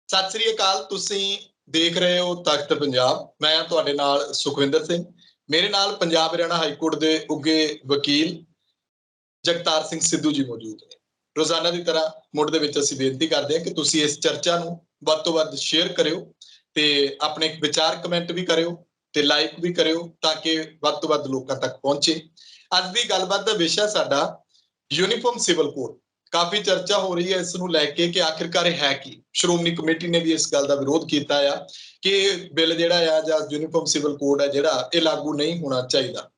ਸਤਿ ਸ੍ਰੀ ਅਕਾਲ। ਤੁਸੀਂ ਦੇਖ ਰਹੇ ਹੋ ਤਖਤ ਪੰਜਾਬ। ਮੈਂ ਤੁਹਾਡੇ ਨਾਲ ਸੁਖਵਿੰਦਰ ਸਿੰਘ। ਮੇਰੇ ਨਾਲ ਪੰਜਾਬ ਹਰਿਆਣਾ ਹਾਈ ਕੋਰਟ ਦੇ ਉੱਗੇ ਵਕੀਲ ਜਗਤਾਰ ਸਿੰਘ ਸਿੱਧੂ ਜੀ ਮੌਜੂਦ ਨੇ। ਰੋਜ਼ਾਨਾ ਦੀ ਤਰ੍ਹਾਂ ਮੁੱਢ ਦੇ ਵਿੱਚ ਅਸੀਂ ਬੇਨਤੀ ਕਰਦੇ ਹਾਂ ਕਿ ਤੁਸੀਂ ਇਸ ਚਰਚਾ ਨੂੰ ਵੱਧ ਤੋਂ ਵੱਧ ਸ਼ੇਅਰ ਕਰਿਓ ਤੇ ਆਪਣੇ ਵਿਚਾਰ ਕਮੈਂਟ ਵੀ ਕਰਿਓ ਤੇ ਲਾਈਕ ਵੀ ਕਰਿਓ ਤਾਂ ਕਿ ਵੱਧ ਤੋਂ ਵੱਧ ਲੋਕਾਂ ਤੱਕ ਪਹੁੰਚੇ। ਅੱਜ ਦੀ ਗੱਲਬਾਤ ਦਾ ਵਿਸ਼ਾ ਸਾਡਾ ਯੂਨੀਫਾਰਮ ਸਿਵਲ ਕੋਡ। ਕਾਫੀ ਚਰਚਾ ਹੋ ਰਹੀ ਹੈ ਇਸ ਨੂੰ ਲੈ ਕੇ ਕਿ ਆਖਿਰਕਾਰ ਇਹ ਹੈ ਕੀ। ਸ਼੍ਰੋਮਣੀ ਕਮੇਟੀ ਨੇ ਵੀ ਇਸ ਗੱਲ ਦਾ ਵਿਰੋਧ ਕੀਤਾ ਆ ਕਿ ਬਿੱਲ ਜਿਹੜਾ ਆ ਜਾਂ ਯੂਨੀਫਾਰਮ ਸਿਵਲ ਕੋਡ ਹੈ ਜਿਹੜਾ ਇਹ ਲਾਗੂ ਨਹੀਂ ਹੋਣਾ ਚਾਹੀਦਾ।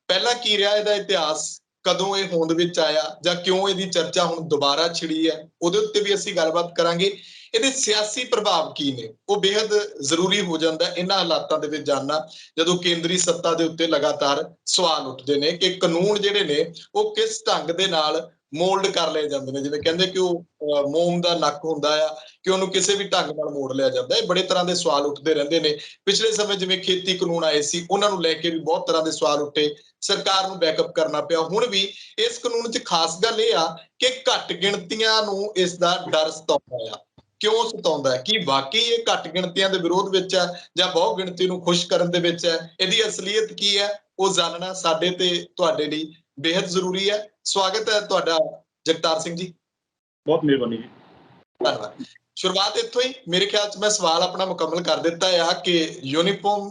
ਪਹਿਲਾਂ ਕੀ ਰਿਹਾ ਇਹਦਾ ਇਤਿਹਾਸ, ਕਦੋਂ ਇਹ ਹੋਂਦ ਵਿੱਚ ਆਇਆ ਜਾਂ ਕਿਉਂ ਇਹਦੀ ਚਰਚਾ ਹੁਣ ਦੁਬਾਰਾ ਛਿੜੀ ਹੈ, ਉਹਦੇ ਉੱਤੇ ਵੀ ਅਸੀਂ ਗੱਲਬਾਤ ਕਰਾਂਗੇ। ਇਹਦੇ ਸਿਆਸੀ ਪ੍ਰਭਾਵ ਕੀ ਨੇ, ਉਹ ਬੇहद ਜ਼ਰੂਰੀ ਹੋ ਜਾਂਦਾ ਇਹਨਾਂ ਹਾਲਾਤਾਂ ਦੇ ਵਿੱਚ ਜਾਣਨਾ ਜਦੋਂ ਕੇਂਦਰੀ ਸੱਤਾ ਦੇ ਉੱਤੇ ਲਗਾਤਾਰ ਸਵਾਲ ਉੱਠਦੇ ਨੇ ਕਿ ਕਾਨੂੰਨ ਜਿਹੜੇ ਨੇ ਉਹ ਕਿਸ ਢੰਗ ਦੇ ਨਾਲ ਮੋਲਡ ਕਰ ਲਏ ਜਾਂਦੇ ਨੇ। ਜਿਵੇਂ ਕਹਿੰਦੇ ਕਿ ਉਹ ਮੋਮ ਦਾ ਨੱਕ ਹੁੰਦਾ ਆ ਕਿ ਉਹਨੂੰ ਕਿਸੇ ਵੀ ਢੰਗ ਨਾਲ ਮੋੜ ਲਿਆ ਜਾਂਦਾ। ਇਹ ਬੜੇ ਤਰ੍ਹਾਂ ਦੇ ਸਵਾਲ ਉੱਠਦੇ ਰਹਿੰਦੇ ਨੇ। ਪਿਛਲੇ ਸਮੇਂ ਜਿਵੇਂ ਖੇਤੀ ਕਾਨੂੰਨ ਆਏ ਸੀ ਉਹਨਾਂ ਨੂੰ ਲੈ ਕੇ ਵੀ ਬਹੁਤ ਤਰ੍ਹਾਂ ਦੇ ਸਵਾਲ ਉੱਠੇ, ਸਰਕਾਰ ਨੂੰ ਬੈਕਅਪ ਕਰਨਾ ਪਿਆ। ਹੁਣ ਵੀ ਇਸ ਕਾਨੂੰਨ 'ਚ ਖਾਸ ਗੱਲ ਇਹ ਆ ਕਿ ਘੱਟ ਗਿਣਤੀਆਂ ਨੂੰ ਇਸ ਦਾ ਡਰ ਸਤਾਉਂਦਾ ਆ। ਕਿਉਂ ਸਤਾਉਂਦਾ ਹੈ? ਕੀ ਵਾਕਈ ਇਹ ਘੱਟ ਗਿਣਤੀਆਂ ਦੇ ਵਿਰੋਧ ਵਿੱਚ ਹੈ ਜਾਂ ਬਹੁ ਗਿਣਤੀ ਨੂੰ ਖੁਸ਼ ਕਰਨ ਦੇ ਵਿੱਚ ਹੈ? ਇਹਦੀ ਅਸਲੀਅਤ ਕੀ ਹੈ ਉਹ ਜਾਣਨਾ ਸਾਡੇ ਤੇ ਤੁਹਾਡੇ ਲਈ ਬੇहद ਜ਼ਰੂਰੀ ਹੈ। ਸਵਾਗਤ ਹੈ ਤੁਹਾਡਾ ਜਗਤਾਰ ਸਿੰਘ ਜੀ। ਬਹੁਤ ਮਿਹਰਬਾਨੀ ਜੀ। ਧੰਨਵਾਦ। ਸ਼ੁਰੂਆਤ ਇੱਥੋਂ ਹੀ ਮੇਰੇ ਖਿਆਲ 'ਚ ਮੈਂ ਸਵਾਲ ਆਪਣਾ ਮੁਕੰਮਲ ਕਰ ਦਿੱਤਾ ਆ ਕਿ ਯੂਨੀਫਾਰਮ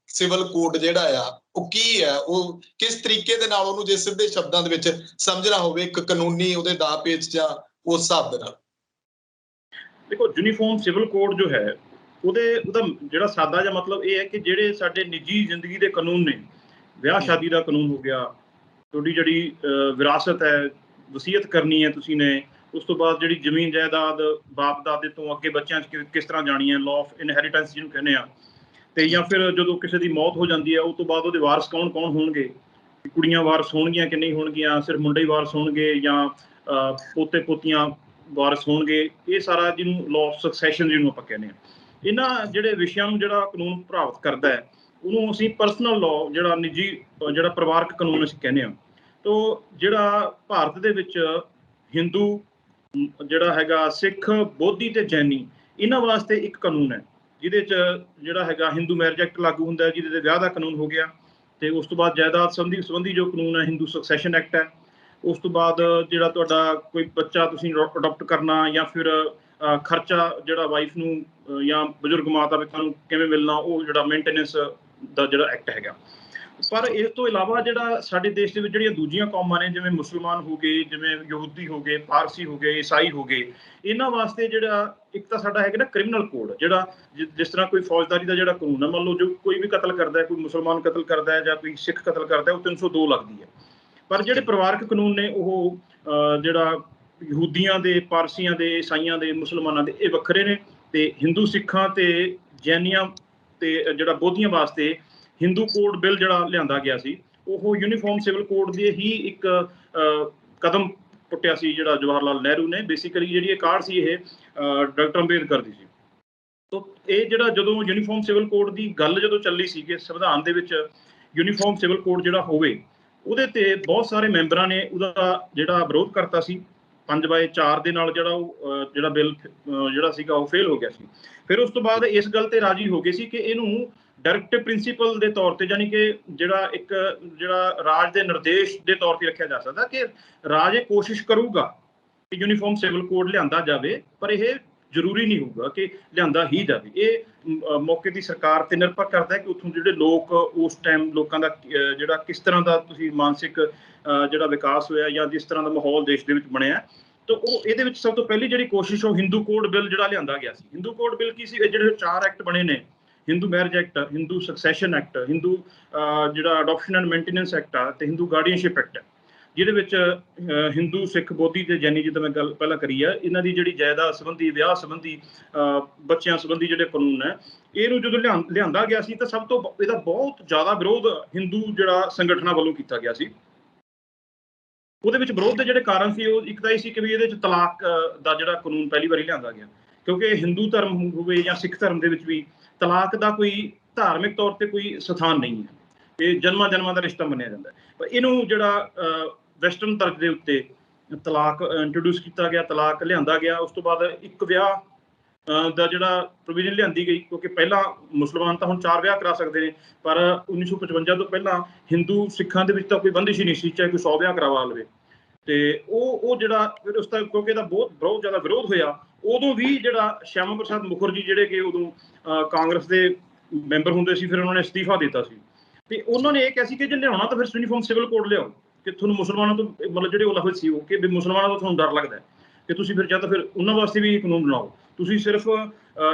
ਸਿਵਲ ਕੋਡ ਜਿਹੜਾ ਆ ਉਹ ਕੀ ਹੈ, ਉਹ ਕਿਸ ਤਰੀਕੇ ਦੇ ਨਾਲ ਉਹਨੂੰ ਜੇ ਸਿੱਧੇ ਸ਼ਬਦਾਂ ਦੇ ਵਿੱਚ ਸਮਝਣਾ ਹੋਵੇ ਇੱਕ ਕਾਨੂੰਨੀ ਉਹਦੇ ਦਾਅ ਪੇਚ ਜਾਂ ਉਸ ਹਿਸਾਬ ਦੇ ਨਾਲ। ਦੇਖੋ, ਯੂਨੀਫਾਰਮ ਸਿਵਲ ਕੋਡ ਜੋ ਹੈ ਉਹਦਾ ਜਿਹੜਾ ਸਾਦਾ ਜਿਹਾ ਮਤਲਬ ਇਹ ਹੈ ਕਿ ਜਿਹੜੇ ਸਾਡੇ ਨਿੱਜੀ ਜ਼ਿੰਦਗੀ ਦੇ ਕਾਨੂੰਨ ਨੇ, ਵਿਆਹ ਸ਼ਾਦੀ ਦਾ ਕਾਨੂੰਨ ਹੋ ਗਿਆ, ਤੁਹਾਡੀ ਜਿਹੜੀ ਵਿਰਾਸਤ ਹੈ, ਵਸੀਅਤ ਕਰਨੀ ਹੈ ਤੁਸੀਂ ਨੇ, ਉਸ ਤੋਂ ਬਾਅਦ ਜਿਹੜੀ ਜ਼ਮੀਨ ਜਾਇਦਾਦ ਬਾਪ ਦਾਦੇ ਤੋਂ ਅੱਗੇ ਬੱਚਿਆਂ 'ਚ ਕਿਸ ਤਰ੍ਹਾਂ ਜਾਣੀ ਹੈ, ਲਾਅ ਆਫ ਇਨਹੈਰੀਟੈਂਸ ਜਿਹਨੂੰ ਕਹਿੰਦੇ ਆ, ਤੇ ਜਾਂ ਫਿਰ ਜਦੋਂ ਕਿਸੇ ਦੀ ਮੌਤ ਹੋ ਜਾਂਦੀ ਹੈ ਉਸ ਤੋਂ ਬਾਅਦ ਉਹਦੇ ਵਾਰਸ ਕੌਣ ਕੌਣ ਹੋਣਗੇ, ਕੁੜੀਆਂ ਵਾਰਸ ਹੋਣਗੀਆਂ ਕਿ ਨਹੀਂ ਹੋਣਗੀਆਂ, ਸਿਰਫ ਮੁੰਡੇ ਹੀ ਵਾਰਸ ਹੋਣਗੇ ਜਾਂ ਪੋਤੇ ਪੋਤੀਆਂ ਵਾਰਸ ਹੋਣਗੇ। ਇਹ ਸਾਰਾ ਜਿਹਨੂੰ ਲਾਅ ਆਫ ਸਕਸੈਸ਼ਨ ਜਿਹਨੂੰ ਆਪਾਂ ਕਹਿੰਦੇ ਹਾਂ, ਇਹਨਾਂ ਜਿਹੜੇ ਵਿਸ਼ਿਆਂ ਨੂੰ ਜਿਹੜਾ ਕਾਨੂੰਨ ਪ੍ਰਭਾਵਿਤ ਕਰਦਾ ਹੈ ਉਹਨੂੰ ਅਸੀਂ ਪਰਸਨਲ ਲਾਅ, ਜਿਹੜਾ ਨਿੱਜੀ ਜਿਹੜਾ ਪਰਿਵਾਰਕ ਕਾਨੂੰਨ ਅਸੀਂ ਕਹਿੰਦੇ ਹਾਂ। ਤੋ ਜਿਹੜਾ ਭਾਰਤ ਦੇ ਵਿੱਚ ਹਿੰਦੂ ਜਿਹੜਾ ਹੈਗਾ, ਸਿੱਖ, ਬੋਧੀ ਤੇ ਜੈਨੀ, ਇਹਨਾਂ ਵਾਸਤੇ ਇੱਕ ਕਾਨੂੰਨ ਹੈ ਜਿਹਦੇ 'ਚ ਜਿਹੜਾ ਹੈਗਾ ਹਿੰਦੂ ਮੈਰਿਜ ਐਕਟ ਲਾਗੂ ਹੁੰਦਾ ਹੈ, ਜਿਹਦੇ 'ਤੇ ਵਿਆਹ ਦਾ ਕਾਨੂੰਨ ਹੋ ਗਿਆ। ਤੇ ਉਸ ਤੋਂ ਬਾਅਦ ਜਾਇਦਾਦ ਸੰਬੰਧੀ ਜੋ ਕਾਨੂੰਨ ਹੈ ਹਿੰਦੂ ਸਕਸੈਸ਼ਨ ਐਕਟ ਹੈ। ਉਸ ਤੋਂ ਬਾਅਦ ਜਿਹੜਾ ਤੁਹਾਡਾ ਕੋਈ ਬੱਚਾ ਤੁਸੀਂ ਅਡਾਪਟ ਕਰਨਾ ਜਾਂ ਫਿਰ ਖਰਚਾ ਜਿਹੜਾ ਵਾਈਫ ਨੂੰ ਜਾਂ ਬਜ਼ੁਰਗ ਮਾਤਾ ਪਿਤਾ ਨੂੰ ਕਿਵੇਂ ਮਿਲਣਾ, ਉਹ ਜਿਹੜਾ ਮੇਨਟੇਨੈਂਸ ਦਾ ਜਿਹੜਾ ਐਕਟ ਹੈਗਾ। ਪਰ ਇਸ ਤੋਂ ਇਲਾਵਾ ਜਿਹੜਾ ਸਾਡੇ ਦੇਸ਼ ਦੇ ਵਿੱਚ ਜਿਹੜੀਆਂ ਦੂਜੀਆਂ ਕੌਮਾਂ ਨੇ, ਜਿਵੇਂ ਮੁਸਲਮਾਨ ਹੋ ਗਏ, ਜਿਵੇਂ ਯਹੂਦੀ ਹੋ ਗਏ, ਪਾਰਸੀ ਹੋ ਗਏ, ਈਸਾਈ ਹੋ ਗਏ, ਇਹਨਾਂ ਵਾਸਤੇ ਜਿਹੜਾ ਇੱਕ ਤਾਂ ਸਾਡਾ ਹੈਗਾ ਨਾ ਕ੍ਰਿਮੀਨਲ ਕੋਡ, ਜਿਹੜਾ ਜਿਸ ਤਰ੍ਹਾਂ ਕੋਈ ਫੌਜਦਾਰੀ ਦਾ ਜਿਹੜਾ ਕਾਨੂੰਨ ਹੈ, ਮੰਨ ਲਓ ਜੋ ਕੋਈ ਵੀ ਕਤਲ ਕਰਦਾ ਹੈ, ਕੋਈ ਮੁਸਲਮਾਨ ਕਤਲ ਕਰਦਾ ਹੈ ਜਾਂ ਕੋਈ ਸਿੱਖ ਕਤਲ ਕਰਦਾ ਹੈ, ਉਹ 302 ਲੱਗਦੀ ਹੈ। ਪਰ ਜਿਹੜੇ ਪਰਿਵਾਰਕ ਕਾਨੂੰਨ ਨੇ ਉਹ ਜਿਹੜਾ ਯਹੂਦੀਆਂ ਦੇ, ਪਾਰਸੀਆਂ ਦੇ, ਈਸਾਈਆਂ ਦੇ, ਮੁਸਲਮਾਨਾਂ ਦੇ, ਇਹ ਵੱਖਰੇ ਨੇ। ਤੇ ਹਿੰਦੂ ਸਿੱਖਾਂ ਤੇ ਜੈਨੀਆਂ ਤੇ ਜਿਹੜਾ ਬੋਧੀਆਂ ਵਾਸਤੇ ਹਿੰਦੂ ਕੋਡ ਬਿੱਲ ਜਿਹੜਾ ਲਿਆਂਦਾ ਗਿਆ ਸੀ, ਉਹ ਯੂਨੀਫਾਰਮ ਸਿਵਲ ਕੋਡ ਦੇ ਹੀ ਇੱਕ ਕਦਮ ਪੁੱਟਿਆ ਸੀ ਜਿਹੜਾ ਜਵਾਹਰ ਲਾਲ ਨਹਿਰੂ ਨੇ। ਬੇਸਿਕਲੀ ਜਿਹੜੀ ਇਹ ਕਾਢ ਸੀ ਇਹ ਡਾਕਟਰ ਅੰਬੇਦਕਰ ਦੀ ਸੀ। ਤੋ ਇਹ ਜਿਹੜਾ ਜਦੋਂ ਯੂਨੀਫਾਰਮ ਸਿਵਲ ਕੋਡ ਦੀ ਗੱਲ ਜਦੋਂ ਚੱਲੀ ਸੀ ਕਿ ਸੰਵਿਧਾਨ ਦੇ ਵਿੱਚ ਯੂਨੀਫਾਰਮ ਸਿਵਲ ਕੋਡ ਜਿਹੜਾ ਹੋਵੇ, ਉਹਦੇ ਤੇ ਬਹੁਤ ਸਾਰੇ ਮੈਂਬਰਾਂ ਨੇ ਉਹਦਾ ਜਿਹੜਾ ਵਿਰੋਧ ਕਰਤਾ ਸੀ। 5/4 ਦੇ ਨਾਲ ਜਿਹੜਾ ਬਿੱਲ ਜਿਹੜਾ ਸੀਗਾ ਉਹ ਫੇਲ ਹੋ ਗਿਆ ਸੀ। ਫਿਰ ਉਸ ਤੋਂ ਬਾਅਦ ਇਸ ਗੱਲ ਤੇ ਰਾਜੀ ਹੋ ਗਏ ਸੀ ਕਿ ਇਹਨੂੰ ਡਾਇਰੈਕਟਿਵ ਪ੍ਰਿੰਸੀਪਲ ਦੇ ਤੌਰ ਤੇ, ਯਾਨੀ ਕਿ ਜਿਹੜਾ ਰਾਜ ਦੇ ਨਿਰਦੇਸ਼ ਦੇ ਤੌਰ ਤੇ ਰੱਖਿਆ ਜਾ ਸਕਦਾ ਕਿ ਰਾਜ ਇਹ ਕੋਸ਼ਿਸ਼ ਕਰੂਗਾ ਕਿ ਯੂਨੀਫਾਰਮ ਸਿਵਲ ਕੋਡ ਲਿਆਂਦਾ ਜਾਵੇ, ਪਰ ਇਹ ਜ਼ਰੂਰੀ ਨਹੀਂ ਹੋਊਗਾ ਕਿ ਲਿਆਂਦਾ ਹੀ ਜਾਵੇ। ਇਹ ਮੌਕੇ ਦੀ ਸਰਕਾਰ ਤੇ ਨਿਰਭਰ ਕਰਦਾ ਹੈ ਕਿ ਉੱਥੋਂ ਜਿਹੜੇ ਲੋਕ ਉਸ ਟਾਈਮ ਲੋਕਾਂ ਦਾ ਜਿਹੜਾ ਕਿਸ ਤਰ੍ਹਾਂ ਦਾ ਤੁਸੀਂ ਮਾਨਸਿਕ ਜਿਹੜਾ ਵਿਕਾਸ ਹੋਇਆ ਜਾਂ ਜਿਸ ਤਰ੍ਹਾਂ ਦਾ ਮਾਹੌਲ ਦੇਸ਼ ਦੇ ਵਿੱਚ ਬਣਿਆ। ਤਾਂ ਉਹ ਇਹਦੇ ਵਿੱਚ ਸਭ ਤੋਂ ਪਹਿਲੀ ਜਿਹੜੀ ਕੋਸ਼ਿਸ਼ ਉਹ ਹਿੰਦੂ ਕੋਡ ਬਿੱਲ ਜਿਹੜਾ ਲਿਆਂਦਾ ਗਿਆ ਸੀ। ਹਿੰਦੂ ਕੋਡ ਬਿੱਲ ਕੀ ਸੀ? ਜਿਹੜੇ 4 ਐਕਟ ਬਣੇ ਨੇ, Hindu marriage act, Hindu succession act, Hindu ਜਿਹੜਾ ਅਡਾਪਸ਼ਨ ਐਂਡ ਮੇਨਟੇਨੈਂਸ ਐਕਟ ਆ, ਤੇ ਹਿੰਦੂ ਗਾਰਡੀਅਨਸ਼ਿਪ ਐਕਟ ਹੈ, ਜਿਹਦੇ ਵਿੱਚ ਹਿੰਦੂ, ਸਿੱਖ, ਬੋਧੀ ਤੇ ਜੈਨੀ, ਜਿੱਦਾਂ ਮੈਂ ਗੱਲ ਪਹਿਲਾਂ ਕਰੀ ਆ, ਇਹਨਾਂ ਦੀ ਜਿਹੜੀ ਜਾਇਦਾਦ ਸੰਬੰਧੀ, ਵਿਆਹ ਸੰਬੰਧੀ, ਬੱਚਿਆਂ ਸੰਬੰਧੀ ਜਿਹੜੇ ਕਾਨੂੰਨ ਹੈ, ਇਹਨੂੰ ਜਦੋਂ ਲਿਆਂਦਾ ਗਿਆ ਸੀ ਤਾਂ ਸਭ ਤੋਂ ਇਹਦਾ ਬਹੁਤ ਜ਼ਿਆਦਾ ਵਿਰੋਧ ਹਿੰਦੂ ਜਿਹੜਾ ਸੰਗਠਨਾਂ ਵੱਲੋਂ ਕੀਤਾ ਗਿਆ ਸੀ। ਉਹਦੇ ਵਿੱਚ ਵਿਰੋਧ ਦੇ ਜਿਹੜੇ ਕਾਰਨ ਸੀ ਉਹ ਇੱਕ ਤਾਂ ਇਹ ਸੀ ਕਿ ਵੀ ਇਹਦੇ 'ਚ ਤਲਾਕ ਦਾ ਜਿਹੜਾ ਕਾਨੂੰਨ ਪਹਿਲੀ ਵਾਰੀ ਲਿਆਂਦਾ ਗਿਆ, ਕਿਉਂਕਿ ਹਿੰਦੂ ਧਰਮ ਹੋਵੇ ਜਾਂ ਸਿੱਖ ਧਰਮ ਦੇ ਵਿੱਚ ਵੀ ਤਲਾਕ ਦਾ ਕੋਈ ਧਾਰਮਿਕ ਤੌਰ ਤੇ ਕੋਈ ਸਥਾਨ ਨਹੀਂ ਹੈ। ਇਹ ਜਨਮਾਂ ਦਾ ਰਿਸ਼ਤਾ ਮੰਨਿਆ ਜਾਂਦਾ। ਪਰ ਇਹਨੂੰ ਜਿਹੜਾ ਵੈਸਟਰਨ ਤਰਕ ਦੇ ਉੱਤੇ ਤਲਾਕ ਇੰਟਰੋਡਿਊਸ ਕੀਤਾ ਗਿਆ, ਤਲਾਕ ਲਿਆਂਦਾ ਗਿਆ। ਉਸ ਤੋਂ ਬਾਅਦ ਇੱਕ ਵਿਆਹ ਦਾ ਜਿਹੜਾ ਪ੍ਰੋਵੀਜ਼ਨ ਲਿਆਂਦੀ ਗਈ, ਕਿਉਂਕਿ ਪਹਿਲਾਂ ਮੁਸਲਮਾਨ ਤਾਂ ਹੁਣ 4 ਵਿਆਹ ਕਰਾ ਸਕਦੇ ਨੇ, ਪਰ 1955 ਤੋਂ ਪਹਿਲਾਂ ਹਿੰਦੂ ਸਿੱਖਾਂ ਦੇ ਵਿੱਚ ਤਾਂ ਕੋਈ ਬੰਦਿਸ਼ ਹੀ ਨਹੀਂ ਸੀ, ਚਾਹੇ ਕੋਈ 100 ਵਿਆਹ ਕਰਵਾ ਲਵੇ। ਤੇ ਉਹ ਜਿਹੜਾ ਫਿਰ ਉਸ ਦਾ, ਕਿਉਂਕਿ ਇਹਦਾ ਬਹੁਤ ਜ਼ਿਆਦਾ ਵਿਰੋਧ ਹੋਇਆ, ਉਦੋਂ ਵੀ ਜਿਹੜਾ ਸ਼ਿਆਮਾ ਪ੍ਰਸਾਦ ਮੁਖਰਜੀ ਜਿਹੜੇ ਕਿ ਉਦੋਂ ਕਾਂਗਰਸ ਦੇ ਮੈਂਬਰ ਹੁੰਦੇ ਸੀ, ਫਿਰ ਉਹਨਾਂ ਨੇ ਅਸਤੀਫਾ ਦਿੱਤਾ ਸੀ। ਤੇ ਉਹਨਾਂ ਨੇ ਇਹ ਕਿਹਾ ਸੀ ਕਿ ਜੇ ਲਿਆਉਣਾ ਤਾਂ ਫਿਰ ਯੂਨੀਫਾਰਮ ਸਿਵਲ ਕੋਡ ਲਿਆਓ, ਕਿ ਤੁਹਾਨੂੰ ਮੁਸਲਮਾਨਾਂ ਤੋਂ ਮਤਲਬ ਜਿਹੜੇ ਉਹ ਲਫ਼ਜ਼ ਸੀ ਉਹ, ਕਿ ਵੀ ਮੁਸਲਮਾਨਾਂ ਤੋਂ ਤੁਹਾਨੂੰ ਡਰ ਲੱਗਦਾ ਕਿ ਤੁਸੀਂ ਫਿਰ ਜਾਂ ਤਾਂ ਫਿਰ ਉਹਨਾਂ ਵਾਸਤੇ ਵੀ ਕਾਨੂੰਨ ਬਣਾਓ, ਤੁਸੀਂ ਸਿਰਫ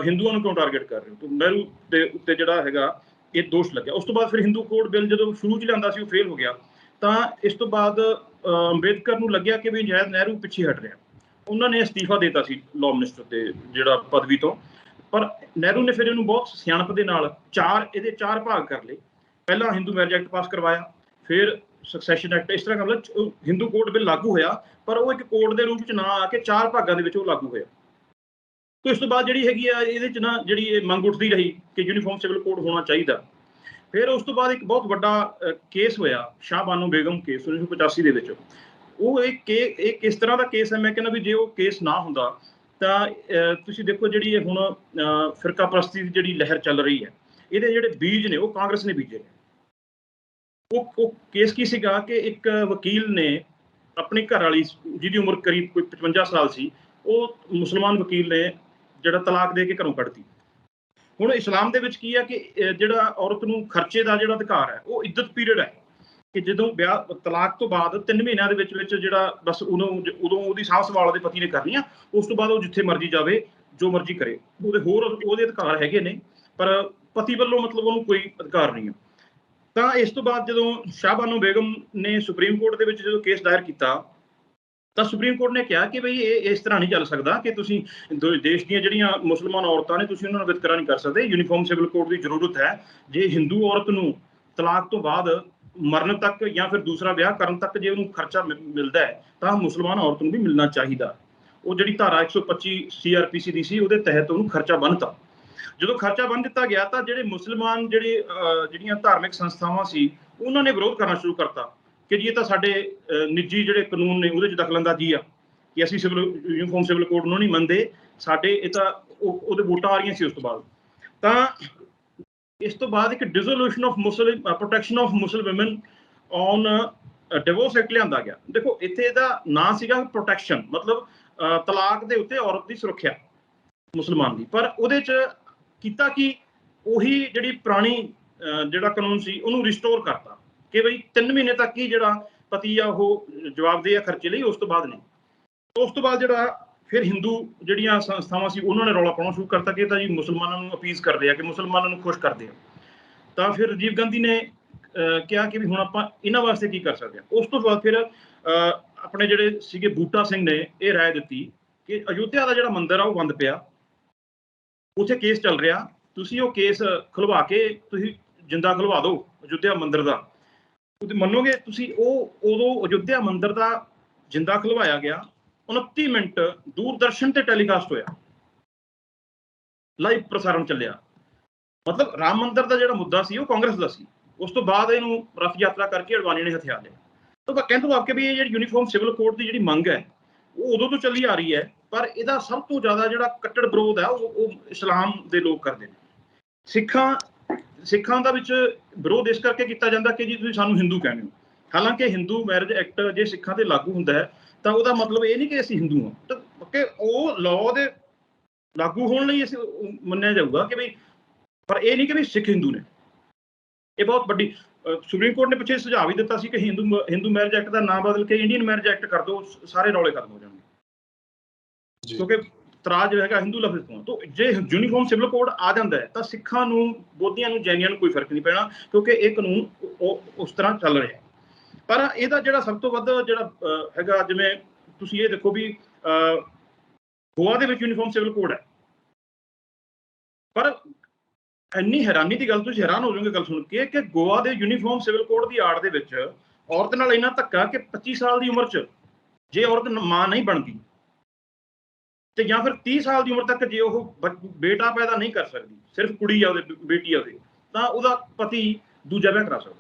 ਹਿੰਦੂਆਂ ਨੂੰ ਕਿਉਂ ਟਾਰਗੇਟ ਕਰ ਰਹੇ ਹੋ। ਤਾਂ ਨਹਿਰੂ ਦੇ ਉੱਤੇ ਜਿਹੜਾ ਹੈਗਾ ਇਹ ਦੋਸ਼ ਲੱਗਿਆ। ਉਸ ਤੋਂ ਬਾਅਦ ਫਿਰ ਹਿੰਦੂ ਕੋਡ ਬਿੱਲ ਜਦੋਂ ਸ਼ੁਰੂ 'ਚ ਲਿਆਂਦਾ ਸੀ ਉਹ ਫੇਲ ਹੋ ਗਿਆ। ਤਾਂ ਇਸ ਤੋਂ ਬਾਅਦ ਅੰਬੇਦਕਰ ਨੂੰ ਲੱਗਿਆ ਕਿ ਵੀ ਸ਼ਾਇਦ ਨਹਿਰੂ ਪਿੱਛੇ ਹਟ ਰਿਹਾ, ਉਹਨਾਂ ਨੇ ਅਸਤੀਫਾ ਦਿੱਤਾ ਸੀ ਲਾਅ ਮਿਨਿਸਟਰ ਦੇ ਜਿਹੜਾ ਪਦਵੀ ਤੋਂ। ਪਰ ਨਹਿਰੂ ਨੇ ਫਿਰ ਇਹਨੂੰ ਬਹੁਤ ਸਿਆਣਪ ਦੇ ਨਾਲ ਇਹਦੇ 4 ਭਾਗ ਕਰ ਲਏ। ਪਹਿਲਾਂ ਹਿੰਦੂ ਮੈਰਿਜ ਐਕਟ ਪਾਸ ਕਰਵਾਇਆ, ਫਿਰ ਸਕਸੈਸ਼ਨ ਐਕਟ, ਇਸ ਤਰ੍ਹਾਂ ਮਤਲਬ ਹਿੰਦੂ ਕੋਡ ਬਿੱਲ ਲਾਗੂ ਹੋਇਆ, ਪਰ ਉਹ ਇੱਕ ਕੋਡ ਦੇ ਰੂਪ 'ਚ ਨਾ ਆ ਕੇ 4 ਭਾਗਾਂ ਦੇ ਵਿੱਚ ਉਹ ਲਾਗੂ ਹੋਇਆ। ਤੇ ਉਸ ਤੋਂ ਬਾਅਦ ਜਿਹੜੀ ਹੈਗੀ ਆ ਇਹਦੇ 'ਚ ਨਾ ਜਿਹੜੀ ਇਹ ਮੰਗ ਉੱਠਦੀ ਰਹੀ ਕਿ ਯੂਨੀਫਾਰਮ ਸਿਵਲ ਕੋਡ ਹੋਣਾ ਚਾਹੀਦਾ। ਫਿਰ ਉਸ ਤੋਂ ਬਾਅਦ ਇੱਕ ਬਹੁਤ ਵੱਡਾ ਕੇਸ ਹੋਇਆ, ਸ਼ਾਹ ਬਾਨੋ ਬੇਗਮ ਕੇਸ 1985 ਦੇ ਵਿੱਚ। ਉਹ ਇਹ ਕਿਸ ਤਰ੍ਹਾਂ ਦਾ ਕੇਸ ਹੈ, ਮੈਂ ਕਹਿੰਦਾ ਵੀ ਜੇ ਉਹ ਕੇਸ ਨਾ ਹੁੰਦਾ ਤਾਂ ਤੁਸੀਂ ਦੇਖੋ ਜਿਹੜੀ ਇਹ ਹੁਣ ਫਿਰਕਾ ਪ੍ਰਸਤੀ ਦੀ ਜਿਹੜੀ ਲਹਿਰ ਚੱਲ ਰਹੀ ਹੈ, ਇਹਦੇ ਜਿਹੜੇ ਬੀਜ ਨੇ ਉਹ ਕਾਂਗਰਸ ਨੇ ਬੀਜੇ ਨੇ। ਉਹ ਕੇਸ ਕੀ ਸੀਗਾ ਕਿ ਇੱਕ ਵਕੀਲ ਨੇ ਆਪਣੀ ਘਰ ਵਾਲੀ, ਜਿਹਦੀ ਉਮਰ ਕਰੀਬ ਕੋਈ 55 ਸਾਲ ਸੀ, ਉਹ ਮੁਸਲਮਾਨ ਵਕੀਲ ਨੇ ਜਿਹੜਾ ਤਲਾਕ ਦੇ ਕੇ ਘਰੋਂ ਕੱਢਤੀ। ਹੁਣ ਇਸਲਾਮ ਦੇ ਵਿੱਚ ਕੀ ਹੈ ਕਿ ਜਿਹੜਾ ਔਰਤ ਨੂੰ ਖਰਚੇ ਦਾ ਜਿਹੜਾ ਅਧਿਕਾਰ ਹੈ ਉਹ ਇੱਜ਼ਤ ਪੀਰੀਅਡ ਹੈ, ਕਿ ਜਦੋਂ ਵਿਆਹ ਤਲਾਕ ਤੋਂ ਬਾਅਦ 3 ਮਹੀਨਿਆਂ ਦੇ ਵਿੱਚ ਜਿਹੜਾ ਬਸ ਉਦੋਂ ਉਹਦੀ ਸਾਂਭ ਸੰਭਾਲ ਦੇ ਪਤੀ ਨੇ ਕਰਨੀ ਆ। ਉਸ ਤੋਂ ਬਾਅਦ ਉਹ ਜਿੱਥੇ ਮਰਜ਼ੀ ਜਾਵੇ, ਜੋ ਮਰਜ਼ੀ ਕਰੇ, ਉਹਦੇ ਅਧਿਕਾਰ ਹੈਗੇ ਨੇ, ਪਰ ਪਤੀ ਵੱਲੋਂ ਮਤਲਬ ਉਹਨੂੰ ਕੋਈ ਅਧਿਕਾਰ ਨਹੀਂ ਆ। ਤਾਂ ਇਸ ਤੋਂ ਬਾਅਦ ਜਦੋਂ ਸ਼ਾਹ ਬਾਨੋ ਬੇਗਮ ਨੇ ਸੁਪਰੀਮ ਕੋਰਟ ਦੇ ਵਿੱਚ ਜਦੋਂ ਕੇਸ ਦਾਇਰ ਕੀਤਾ, ਤਾਂ ਸੁਪਰੀਮ ਕੋਰਟ ਨੇ ਕਿਹਾ ਕਿ ਬਈ ਇਹ ਇਸ ਤਰ੍ਹਾਂ ਨਹੀਂ ਚੱਲ ਸਕਦਾ ਕਿ ਤੁਸੀਂ ਦੇਸ਼ ਦੀਆਂ ਜਿਹੜੀਆਂ ਮੁਸਲਮਾਨ ਔਰਤਾਂ ਨੇ ਤੁਸੀਂ ਉਹਨਾਂ ਨੂੰ ਵਿਤਕਰਾ ਨਹੀਂ ਕਰ ਸਕਦੇ। ਯੂਨੀਫਾਰਮ ਸਿਵਲ ਕੋਡ ਦੀ ਜ਼ਰੂਰਤ ਹੈ। ਜੇ ਹਿੰਦੂ ਔਰਤ ਨੂੰ ਤਲਾਕ ਤੋਂ ਬਾਅਦ ਮਰਨ ਤੱਕ ਜਾਂ ਫਿਰ ਦੂਸਰਾ ਵਿਆਹ ਕਰਨ ਤੱਕ ਜੇ ਉਹਨੂੰ ਖਰਚਾ ਮਿਲਦਾ ਹੈ, ਤਾਂ ਮੁਸਲਮਾਨ ਔਰਤ ਨੂੰ ਵੀ ਮਿਲਣਾ ਚਾਹੀਦਾ। ਉਹ ਜਿਹੜੀ ਧਾਰਾ 125 CRPC ਦੀ ਸੀ, ਉਹਦੇ ਤਹਿਤ ਉਹਨੂੰ ਖਰਚਾ ਬੰਨ੍ਹਤਾ। ਜਦੋਂ ਖਰਚਾ ਬੰਨ੍ਹ ਦਿੱਤਾ ਗਿਆ ਤਾਂ ਜਿਹੜੇ ਮੁਸਲਮਾਨ ਜਿਹੜੀਆਂ ਧਾਰਮਿਕ ਸੰਸਥਾਵਾਂ ਸੀ, ਉਹਨਾਂ ਨੇ ਵਿਰੋਧ ਕਰਨਾ ਸ਼ੁਰੂ ਕਰਤਾ ਕਿ ਜੀ ਇਹ ਤਾਂ ਸਾਡੇ ਨਿੱਜੀ ਜਿਹੜੇ ਕਾਨੂੰਨ ਨੇ ਉਹਦੇ 'ਚ ਦਖਲਅੰਦਾਜ਼ੀ ਆ, ਕਿ ਅਸੀਂ ਯੂਨੀਫਾਰਮ ਸਿਵਲ ਕੋਡ ਨੂੰ ਨਹੀਂ ਮੰਨਦੇ, ਸਾਡੇ ਇਹ ਤਾਂ ਉਹਦੇ ਵੋਟਾਂ ਆ ਰਹੀਆਂ ਸੀ ਉਸ ਤੋਂ ਬਾਅਦ। ਤਾਂ ਇਸ ਤੋਂ ਬਾਅਦ ਇੱਕ dissolution of Muslim protection of Muslim woman on divorce act ਲਿਆਂਦਾ ਗਿਆ। ਦੇਖੋ ਇੱਥੇ ਇਹਦਾ ਨਾਂ ਸੀਗਾ ਪ੍ਰੋਟੈਕਸ਼ਨ, ਮਤਲਬ ਤਲਾਕ ਦੇ ਉੱਤੇ ਔਰਤ ਦੀ ਸੁਰੱਖਿਆ ਮੁਸਲਮਾਨ ਦੀ, ਪਰ ਉਹਦੇ 'ਚ ਕੀਤਾ ਕਿ ਉਹੀ ਜਿਹੜੀ ਪੁਰਾਣੀ ਜਿਹੜਾ ਕਾਨੂੰਨ ਸੀ ਉਹਨੂੰ ਰਿਸਟੋਰ ਕਰਤਾ ਕਿ ਬਈ 3 ਮਹੀਨੇ ਤੱਕ ਹੀ ਜਿਹੜਾ ਪਤੀ ਆ ਉਹ ਜਵਾਬਦੇਹ ਆ ਖਰਚੇ ਲਈ, ਉਸ ਤੋਂ ਬਾਅਦ ਨਹੀਂ। ਉਸ ਤੋਂ ਬਾਅਦ ਜਿਹੜਾ ਫਿਰ ਹਿੰਦੂ ਜਿਹੜੀਆਂ ਸੰਸਥਾਵਾਂ ਸੀ ਉਹਨਾਂ ਨੇ ਰੌਲਾ ਪਾਉਣਾ ਸ਼ੁਰੂ ਕਰਤਾ ਕਿ ਇਹ ਤਾਂ ਜੀ ਮੁਸਲਮਾਨਾਂ ਨੂੰ ਅਪੀਜ਼ ਕਰਦੇ ਆ, ਕਿ ਮੁਸਲਮਾਨਾਂ ਨੂੰ ਖੁਸ਼ ਕਰਦੇ ਆ। ਤਾਂ ਫਿਰ ਰਾਜੀਵ ਗਾਂਧੀ ਨੇ ਕਿਹਾ ਕਿ ਵੀ ਹੁਣ ਆਪਾਂ ਇਹਨਾਂ ਵਾਸਤੇ ਕੀ ਕਰ ਸਕਦੇ ਹਾਂ। ਉਸ ਤੋਂ ਬਾਅਦ ਫਿਰ ਆਪਣੇ ਜਿਹੜੇ ਸੀਗੇ ਬੂਟਾ ਸਿੰਘ ਨੇ ਇਹ ਰਾਏ ਦਿੱਤੀ ਕਿ ਅਯੋਧਿਆ ਦਾ ਜਿਹੜਾ ਮੰਦਿਰ ਆ ਉਹ ਬੰਦ ਪਿਆ, ਉੱਥੇ ਕੇਸ ਚੱਲ ਰਿਹਾ, ਤੁਸੀਂ ਉਹ ਕੇਸ ਖੁਲਵਾ ਕੇ ਤੁਸੀਂ ਜਿੰਦਾ ਖੁਲਵਾ ਦਿਓ ਅਯੋਧਿਆ ਮੰਦਿਰ ਦਾ। ਤੁਸੀਂ ਮੰਨੋਗੇ, ਤੁਸੀਂ ਉਦੋਂ ਅਯੋਧਿਆ ਮੰਦਿਰ ਦਾ ਜਿੰਦਾ ਖੁਲਵਾਇਆ ਗਿਆ, 29 ਮਿੰਟ ਦੂਰਦਰਸ਼ਨ ਤੇ ਟੈਲੀਕਾਸਟ ਹੋਇਆ, ਲਾਈਵ ਪ੍ਰਸਾਰਣ ਚੱਲਿਆ। ਮਤਲਬ ਰਾਮ ਮੰਦਿਰ ਦਾ ਜਿਹੜਾ ਮੁੱਦਾ ਸੀ ਉਹ ਕਾਂਗਰਸ ਦਾ ਸੀ। ਉਸ ਤੋਂ ਬਾਅਦ ਇਹਨੂੰ ਰਥ ਯਾਤਰਾ ਕਰਕੇ ਅਡਵਾਨੀ ਨੇ ਹਥਿਆ ਲਿਆ। ਤਾਂ ਕਹਿਣ ਤੋਂ ਭਾਵ ਕਿ ਵੀ ਇਹ ਜਿਹੜੀ ਯੂਨੀਫਾਰਮ ਸਿਵਲ ਕੋਡ ਦੀ ਜਿਹੜੀ ਮੰਗ ਹੈ ਉਹ ਉਦੋਂ ਤੋਂ ਚੱਲੀ ਆ ਰਹੀ ਹੈ, ਪਰ ਇਹਦਾ ਸਭ ਤੋਂ ਜ਼ਿਆਦਾ ਜਿਹੜਾ ਕੱਟੜ ਵਿਰੋਧ ਹੈ ਉਹ ਇਸਲਾਮ ਦੇ ਲੋਕ ਕਰਦੇ ਨੇ। ਸਿੱਖਾਂ ਦਾ ਵਿੱਚ ਵਿਰੋਧ ਇਸ ਕਰਕੇ ਕੀਤਾ ਜਾਂਦਾ ਕਿ ਜੀ ਤੁਸੀਂ ਸਾਨੂੰ ਹਿੰਦੂ ਕਹਿੰਦੇ ਹੋ। ਹਾਲਾਂਕਿ ਹਿੰਦੂ ਮੈਰਿਜ ਐਕਟ ਜੇ ਸਿੱਖਾਂ ਤੇ ਲਾਗੂ ਹੁੰਦਾ ਹੈ ਤਾਂ ਉਹਦਾ ਮਤਲਬ ਇਹ ਨਹੀਂ ਕਿ ਅਸੀਂ ਹਿੰਦੂ ਹਾਂ, ਕਿ ਉਹ ਲਾਅ ਦੇ ਲਾਗੂ ਹੋਣ ਲਈ ਅਸੀਂ ਮੰਨਿਆ ਜਾਊਗਾ ਕਿ ਵੀ, ਪਰ ਇਹ ਨਹੀਂ ਕਿ ਵੀ ਸਿੱਖ ਹਿੰਦੂ ਨੇ। ਇਹ ਬਹੁਤ ਵੱਡੀ ਸੁਪਰੀਮ ਕੋਰਟ ਨੇ ਪਿੱਛੇ ਸੁਝਾਅ ਵੀ ਦਿੱਤਾ ਸੀ ਕਿ ਹਿੰਦੂ ਮੈਰਿਜ ਐਕਟ ਦਾ ਨਾਮ ਬਦਲ ਕੇ ਇੰਡੀਅਨ ਮੈਰਿਜ ਐਕਟ ਕਰ ਦਿਓ, ਸਾਰੇ ਰੌਲੇ ਖਤਮ ਹੋ ਜਾਣਗੇ। ਕਿਉਂਕਿ ਤਰਾਜ ਜੋ ਹੈਗਾ ਹਿੰਦੂ ਲਫ਼ਜ਼ ਤੋਂ। ਤਾਂ ਜੇ ਯੂਨੀਫਾਰਮ ਸਿਵਲ ਕੋਡ ਆ ਜਾਂਦਾ ਹੈ ਤਾਂ ਸਿੱਖਾਂ ਨੂੰ, ਬੋਧੀਆਂ ਨੂੰ, ਜੈਨੀਆਂ ਨੂੰ ਕੋਈ ਫਰਕ ਨਹੀਂ ਪੈਣਾ, ਕਿਉਂਕਿ ਇਹ ਕਾਨੂੰਨ ਉਸ ਤਰ੍ਹਾਂ ਚੱਲ ਰਿਹਾ। ਪਰ ਇਹਦਾ ਜਿਹੜਾ ਸਭ ਤੋਂ ਵੱਧ ਜਿਹੜਾ ਹੈਗਾ, ਜਿਵੇਂ ਤੁਸੀਂ ਇਹ ਦੇਖੋ ਵੀ ਗੋਆ ਦੇ ਵਿੱਚ ਯੂਨੀਫਾਰਮ ਸਿਵਲ ਕੋਡ ਹੈ, ਪਰ ਇੰਨੀ ਹੈਰਾਨੀ ਦੀ ਗੱਲ, ਤੁਸੀਂ ਹੈਰਾਨ ਹੋ ਜਾਓਗੇ ਗੱਲ ਸੁਣ ਕੇ, ਕਿ ਗੋਆ ਦੇ ਯੂਨੀਫਾਰਮ ਸਿਵਲ ਕੋਡ ਦੀ ਆੜ ਦੇ ਵਿੱਚ ਔਰਤ ਨਾਲ ਇੰਨਾ ਧੱਕਾ ਕਿ 25 ਸਾਲ ਦੀ ਉਮਰ 'ਚ ਜੇ ਔਰਤ ਮਾਂ ਨਹੀਂ ਬਣਦੀ ਤੇ ਜਾਂ ਫਿਰ 30 ਸਾਲ ਦੀ ਉਮਰ ਤੱਕ ਜੇ ਉਹ ਬੇਟਾ ਪੈਦਾ ਨਹੀਂ ਕਰ ਸਕਦੀ, ਸਿਰਫ ਕੁੜੀ ਆ ਉਹਦੇ, ਬੇਟੀ ਆ ਉਹਦੇ, ਤਾਂ ਉਹਦਾ ਪਤੀ ਦੂਜਾ ਵਿਆਹ ਕਰਾ ਸਕਦਾ।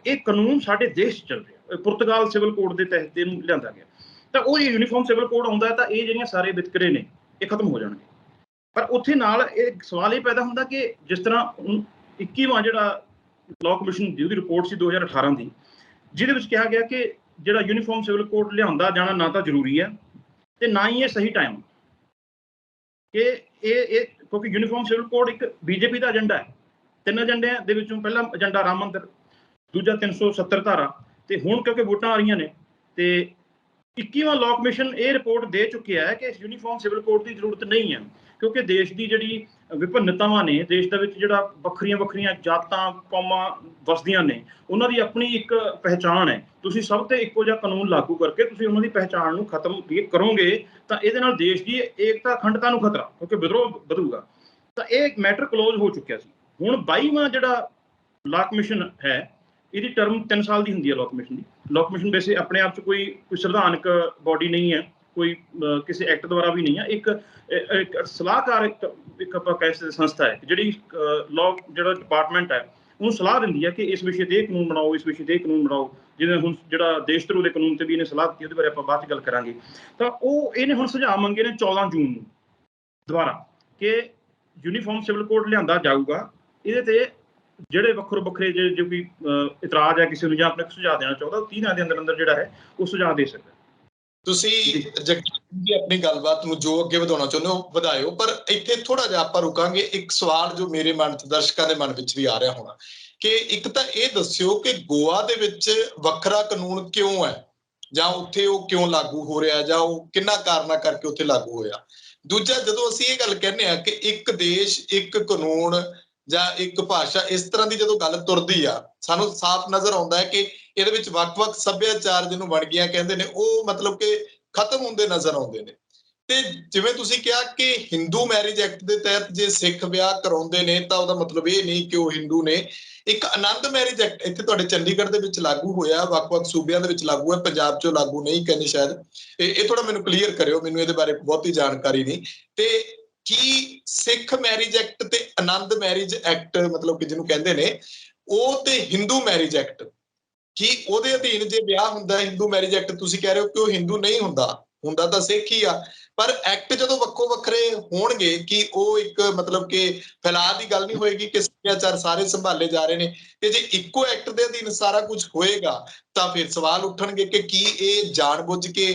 ਇਹ ਕਾਨੂੰਨ ਸਾਡੇ ਦੇਸ਼ 'ਚ ਚੱਲ ਰਿਹਾ। ਪੁਰਤਗਾਲ ਸਿਵਲ ਕੋਡ ਦੇ ਤਹਿਤ ਇਹਨੂੰ ਲਿਆਂਦਾ ਗਿਆ। ਤਾਂ ਉਹ ਯੂਨੀਫਾਰਮ ਸਿਵਲ ਕੋਡ ਆਉਂਦਾ ਤਾਂ ਇਹ ਜਿਹੜੀਆਂ ਸਾਰੇ ਵਿਤਕਰੇ ਨੇ ਇਹ ਖਤਮ ਹੋ ਜਾਣਗੇ। ਪਰ ਉੱਥੇ ਨਾਲ ਇਹ ਸਵਾਲ ਇਹ ਪੈਦਾ ਹੁੰਦਾ ਕਿ ਜਿਸ ਤਰ੍ਹਾਂ 21ਵਾਂ ਜਿਹੜਾ ਲਾਅ ਕਮਿਸ਼ਨ ਦੀ ਉਹਦੀ ਰਿਪੋਰਟ ਸੀ 2018 ਦੀ, ਜਿਹਦੇ ਵਿੱਚ ਕਿਹਾ ਗਿਆ ਕਿ ਜਿਹੜਾ ਯੂਨੀਫਾਰਮ ਸਿਵਲ ਕੋਡ ਲਿਆਉਂਦਾ ਜਾਣਾ ਨਾ ਤਾਂ ਜ਼ਰੂਰੀ ਹੈ ਤੇ ਨਾ ਹੀ ਇਹ ਸਹੀ ਟਾਈਮ, ਕਿ ਇਹ ਕਿਉਂਕਿ ਯੂਨੀਫਾਰਮ ਸਿਵਲ ਕੋਡ ਇੱਕ ਬੀਜੇਪੀ ਦਾ ਏਜੰਡਾ ਹੈ। 3 ਏਜੰਡਿਆਂ ਦੇ ਵਿੱਚੋਂ ਪਹਿਲਾ ਏਜੰਡਾ ਰਾਮ ਮੰਦਿਰ, ਦੂਜਾ 370 ਧਾਰਾ, ਤੇ ਹੁਣ ਕਿਉਂਕਿ ਵੋਟਾਂ ਆ ਰਹੀਆਂ ਨੇ ਤੇ 21ਵਾਂ ਲਾਅ ਕਮਿਸ਼ਨ ਇਹ ਰਿਪੋਰਟ ਦੇ ਚੁੱਕਿਆ ਹੈ ਕਿ ਯੂਨੀਫਾਰਮ ਸਿਵਲ ਕੋਡ ਦੀ ਜ਼ਰੂਰਤ ਨਹੀਂ ਹੈ, ਕਿਉਂਕਿ ਦੇਸ਼ ਦੀ ਜਿਹੜੀ ਵਿਭਿੰਨਤਾਵਾਂ ਨੇ, ਦੇਸ਼ ਦੇ ਵਿੱਚ ਜਿਹੜਾ ਵੱਖਰੀਆਂ ਜਾਤਾਂ ਕੌਮਾਂ ਵਸਦੀਆਂ ਨੇ, ਉਹਨਾਂ ਦੀ ਆਪਣੀ ਇੱਕ ਪਹਿਚਾਣ ਹੈ। ਤੁਸੀਂ ਸਭ ਤੇ ਇੱਕੋ ਜਿਹਾ ਕਾਨੂੰਨ ਲਾਗੂ ਕਰਕੇ ਤੁਸੀਂ ਉਹਨਾਂ ਦੀ ਪਹਿਚਾਣ ਨੂੰ ਖਤਮ ਕਰੋਗੇ ਤਾਂ ਇਹਦੇ ਨਾਲ ਦੇਸ਼ ਦੀ ਏਕਤਾ ਅਖੰਡਤਾ ਨੂੰ ਖਤਰਾ, ਕਿਉਂਕਿ ਵਿਦਰੋਹ ਵਧੂਗਾ। ਤਾਂ ਇਹ ਮੈਟਰ ਕਲੋਜ਼ ਹੋ ਚੁੱਕਿਆ ਸੀ। ਹੁਣ 22ਵਾਂ ਜਿਹੜਾ ਲਾਅ ਕਮਿਸ਼ਨ ਹੈ, ਇਹਦੀ ਟਰਮ 3 ਸਾਲ ਦੀ ਹੁੰਦੀ ਹੈ। ਲਾਅ ਕਮਿਸ਼ਨ ਦੀ, ਲਾਅ ਕਮਿਸ਼ਨ ਵੈਸੇ ਆਪਣੇ ਆਪ 'ਚ ਕੋਈ ਸੰਵਿਧਾਨਕ ਬੋਡੀ ਨਹੀਂ ਹੈ, ਕੋਈ ਕਿਸੇ ਐਕਟ ਦੁਆਰਾ ਵੀ ਨਹੀਂ ਹੈ, ਇੱਕ ਸਲਾਹਕਾਰ ਇੱਕ ਆਪਾਂ ਕਹਿ ਸਕਦੇ ਸੰਸਥਾ ਹੈ ਜਿਹੜੀ ਲਾਅ ਜਿਹੜਾ ਡਿਪਾਰਟਮੈਂਟ ਹੈ ਉਹਨੂੰ ਸਲਾਹ ਦਿੰਦੀ ਹੈ ਕਿ ਇਸ ਵਿਸ਼ੇ ਤੇ ਇਹ ਕਾਨੂੰਨ ਬਣਾਓ, ਇਸ ਵਿਸ਼ੇ ਤੇ ਇਹ ਕਾਨੂੰਨ ਬਣਾਓ। ਜਿਵੇਂ ਹੁਣ ਜਿਹੜਾ ਦੇਸ਼ ਧਰੋਹ ਦੇ ਕਾਨੂੰਨ ਤੇ ਵੀ ਇਹਨੇ ਸਲਾਹ ਦਿੱਤੀ, ਉਹਦੇ ਬਾਰੇ ਆਪਾਂ ਬਾਅਦ 'ਚ ਗੱਲ ਕਰਾਂਗੇ। ਤਾਂ ਇਹਨੇ ਹੁਣ ਸੁਝਾਅ ਮੰਗੇ ਨੇ 14 ਜੂਨ ਨੂੰ ਦੁਬਾਰਾ ਕਿ ਯੂਨੀਫਾਰਮ ਸਿਵਲ ਕੋਡ ਲਿਆਂਦਾ ਜਾਊਗਾ। ਇਹਦੇ ਤੇ ਜਿਹੜੇ ਵੱਖਰੇ ਜੇ ਕੋਈ ਇਤਰਾਜ਼ ਹੈ ਕਿਸੇ ਨੂੰ ਜਾਂ ਆਪਣੇ ਸੁਝਾਅ ਦੇਣਾ ਚਾਹੁੰਦਾ, ਉਹ 30 ਦਿਨਾਂ ਦੇ ਅੰਦਰ ਜਿਹੜਾ ਹੈ ਉਹ ਸੁਝਾਅ ਦੇ ਸਕਦਾ। ਤੁਸੀਂ ਜੀ ਆਪਣੀ ਗੱਲਬਾਤ ਨੂੰ ਜੋ ਅੱਗੇ ਵਧਾਉਣਾ ਚਾਹੁੰਦੇ ਹੋ ਵਧਾਇਓ, ਪਰ ਇੱਥੇ ਥੋੜਾ ਜਿਹਾ ਆਪਾਂ ਰੁਕਾਂਗੇ। ਇੱਕ ਸਵਾਲ ਜੋ ਮੇਰੇ ਮਨ 'ਚ, ਦਰਸ਼ਕਾਂ ਦੇ ਮਨ ਵਿੱਚ ਵੀ ਆ ਰਿਹਾ ਹੋਣਾ, ਕਿ ਇੱਕ ਤਾਂ ਇਹ ਦੱਸਿਓ ਕਿ ਗੋਆ ਦੇ ਵਿੱਚ ਵੱਖਰਾ ਕਾਨੂੰਨ ਕਿਉਂ ਹੈ, ਜਾਂ ਉੱਥੇ ਉਹ ਕਿਉਂ ਲਾਗੂ ਹੋ ਰਿਹਾ, ਜਾਂ ਉਹ ਕਿੰਨਾ ਕਾਰਨਾਂ ਕਰਕੇ ਉੱਥੇ ਲਾਗੂ ਹੋਇਆ। ਦੂਜਾ, ਜਦੋਂ ਅਸੀਂ ਇਹ ਗੱਲ ਕਹਿੰਦੇ ਹਾਂ ਕਿ ਇੱਕ ਦੇਸ਼ ਇੱਕ ਕਾਨੂੰਨ ਜਾਂ ਇੱਕ ਭਾਸ਼ਾ, ਇਸ ਤਰ੍ਹਾਂ ਦੀ ਜਦੋਂ ਗੱਲ ਤੁਰਦੀ ਆ, ਸਾਨੂੰ ਸਾਫ਼ ਨਜ਼ਰ ਆਉਂਦਾ ਹੈ ਕਿ ਇਹਦੇ ਵਿੱਚ ਵੱਖ-ਵੱਖ ਸੱਭਿਆਚਾਰ ਜਿਹਨੂੰ ਵੰਨਗੀਆਂ ਕਹਿੰਦੇ ਨੇ, ਉਹ ਮਤਲਬ ਕਿ ਖਤਮ ਹੁੰਦੇ ਨਜ਼ਰ ਆਉਂਦੇ ਨੇ। ਤੇ ਜਿਵੇਂ ਤੁਸੀਂ ਕਿਹਾ ਕਿ ਹਿੰਦੂ ਮੈਰਿਜ ਐਕਟ ਦੇ ਤਹਿਤ ਜੇ ਸਿੱਖ ਵਿਆਹ ਕਰਾਉਂਦੇ ਨੇ ਤਾਂ ਉਹਦਾ ਮਤਲਬ ਇਹ ਨਹੀਂ ਕਿ ਉਹ ਹਿੰਦੂ ਨੇ। ਇੱਕ ਆਨੰਦ ਮੈਰਿਜ ਐਕਟ ਇੱਥੇ ਤੁਹਾਡੇ ਚੰਡੀਗੜ੍ਹ ਦੇ ਵਿੱਚ ਲਾਗੂ ਹੋਇਆ, ਵੱਖ-ਵੱਖ ਸੂਬਿਆਂ ਦੇ ਵਿੱਚ ਲਾਗੂ ਹੈ, ਪੰਜਾਬ 'ਚੋਂ ਲਾਗੂ ਨਹੀਂ ਕਹਿੰਦੇ ਸ਼ਾਇਦ। ਇਹ ਥੋੜਾ ਮੈਨੂੰ ਕਲੀਅਰ ਕਰਿਓ, ਮੈਨੂੰ ਇਹਦੇ ਬਾਰੇ ਬਹੁਤੀ ਜਾਣਕਾਰੀ ਨਹੀਂ। ਤੇ ਕੀ ਸਿੱਖ ਮੈਰਿਜ ਐਕਟ ਤੇ ਆਨੰਦ ਮੈਰਿਜ ਐਕਟ, ਮਤਲਬ ਕਿ ਜਿਹਨੂੰ ਕਹਿੰਦੇ ਨੇ, ਉਹ ਤੇ ਹਿੰਦੂ ਮੈਰਿਜ ਐਕਟ, ਕੀ ਉਹਦੇ ਅਧੀਨ ਜੇ ਵਿਆਹ ਹੁੰਦਾ ਹਿੰਦੂ ਮੈਰਿਜ ਐਕਟ, ਤੁਸੀਂ ਕਹਿ ਰਹੇ ਹੋ ਕਿ ਉਹ ਹਿੰਦੂ ਨਹੀਂ ਹੁੰਦਾ ਤਾਂ ਸਿੱਖ ਹੀ ਆ, ਪਰ ਐਕਟ ਜਦੋਂ ਵੱਖੋ ਵੱਖਰੇ ਹੋਣਗੇ ਕਿ ਉਹ ਇੱਕ ਮਤਲਬ ਕਿ ਫੈਲਾਅ ਦੀ ਗੱਲ ਨਹੀਂ ਹੋਏਗੀ ਕਿ ਸੱਭਿਆਚਾਰ ਸਾਰੇ ਸੰਭਾਲੇ ਜਾ ਰਹੇ ਨੇ। ਤੇ ਜੇ ਇੱਕੋ ਐਕਟ ਦੇ ਅਧੀਨ ਸਾਰਾ ਕੁਝ ਹੋਏਗਾ ਤਾਂ ਫਿਰ ਸਵਾਲ ਉੱਠਣਗੇ ਕਿ ਕੀ ਇਹ ਜਾਣਬੁੱਝ ਕੇ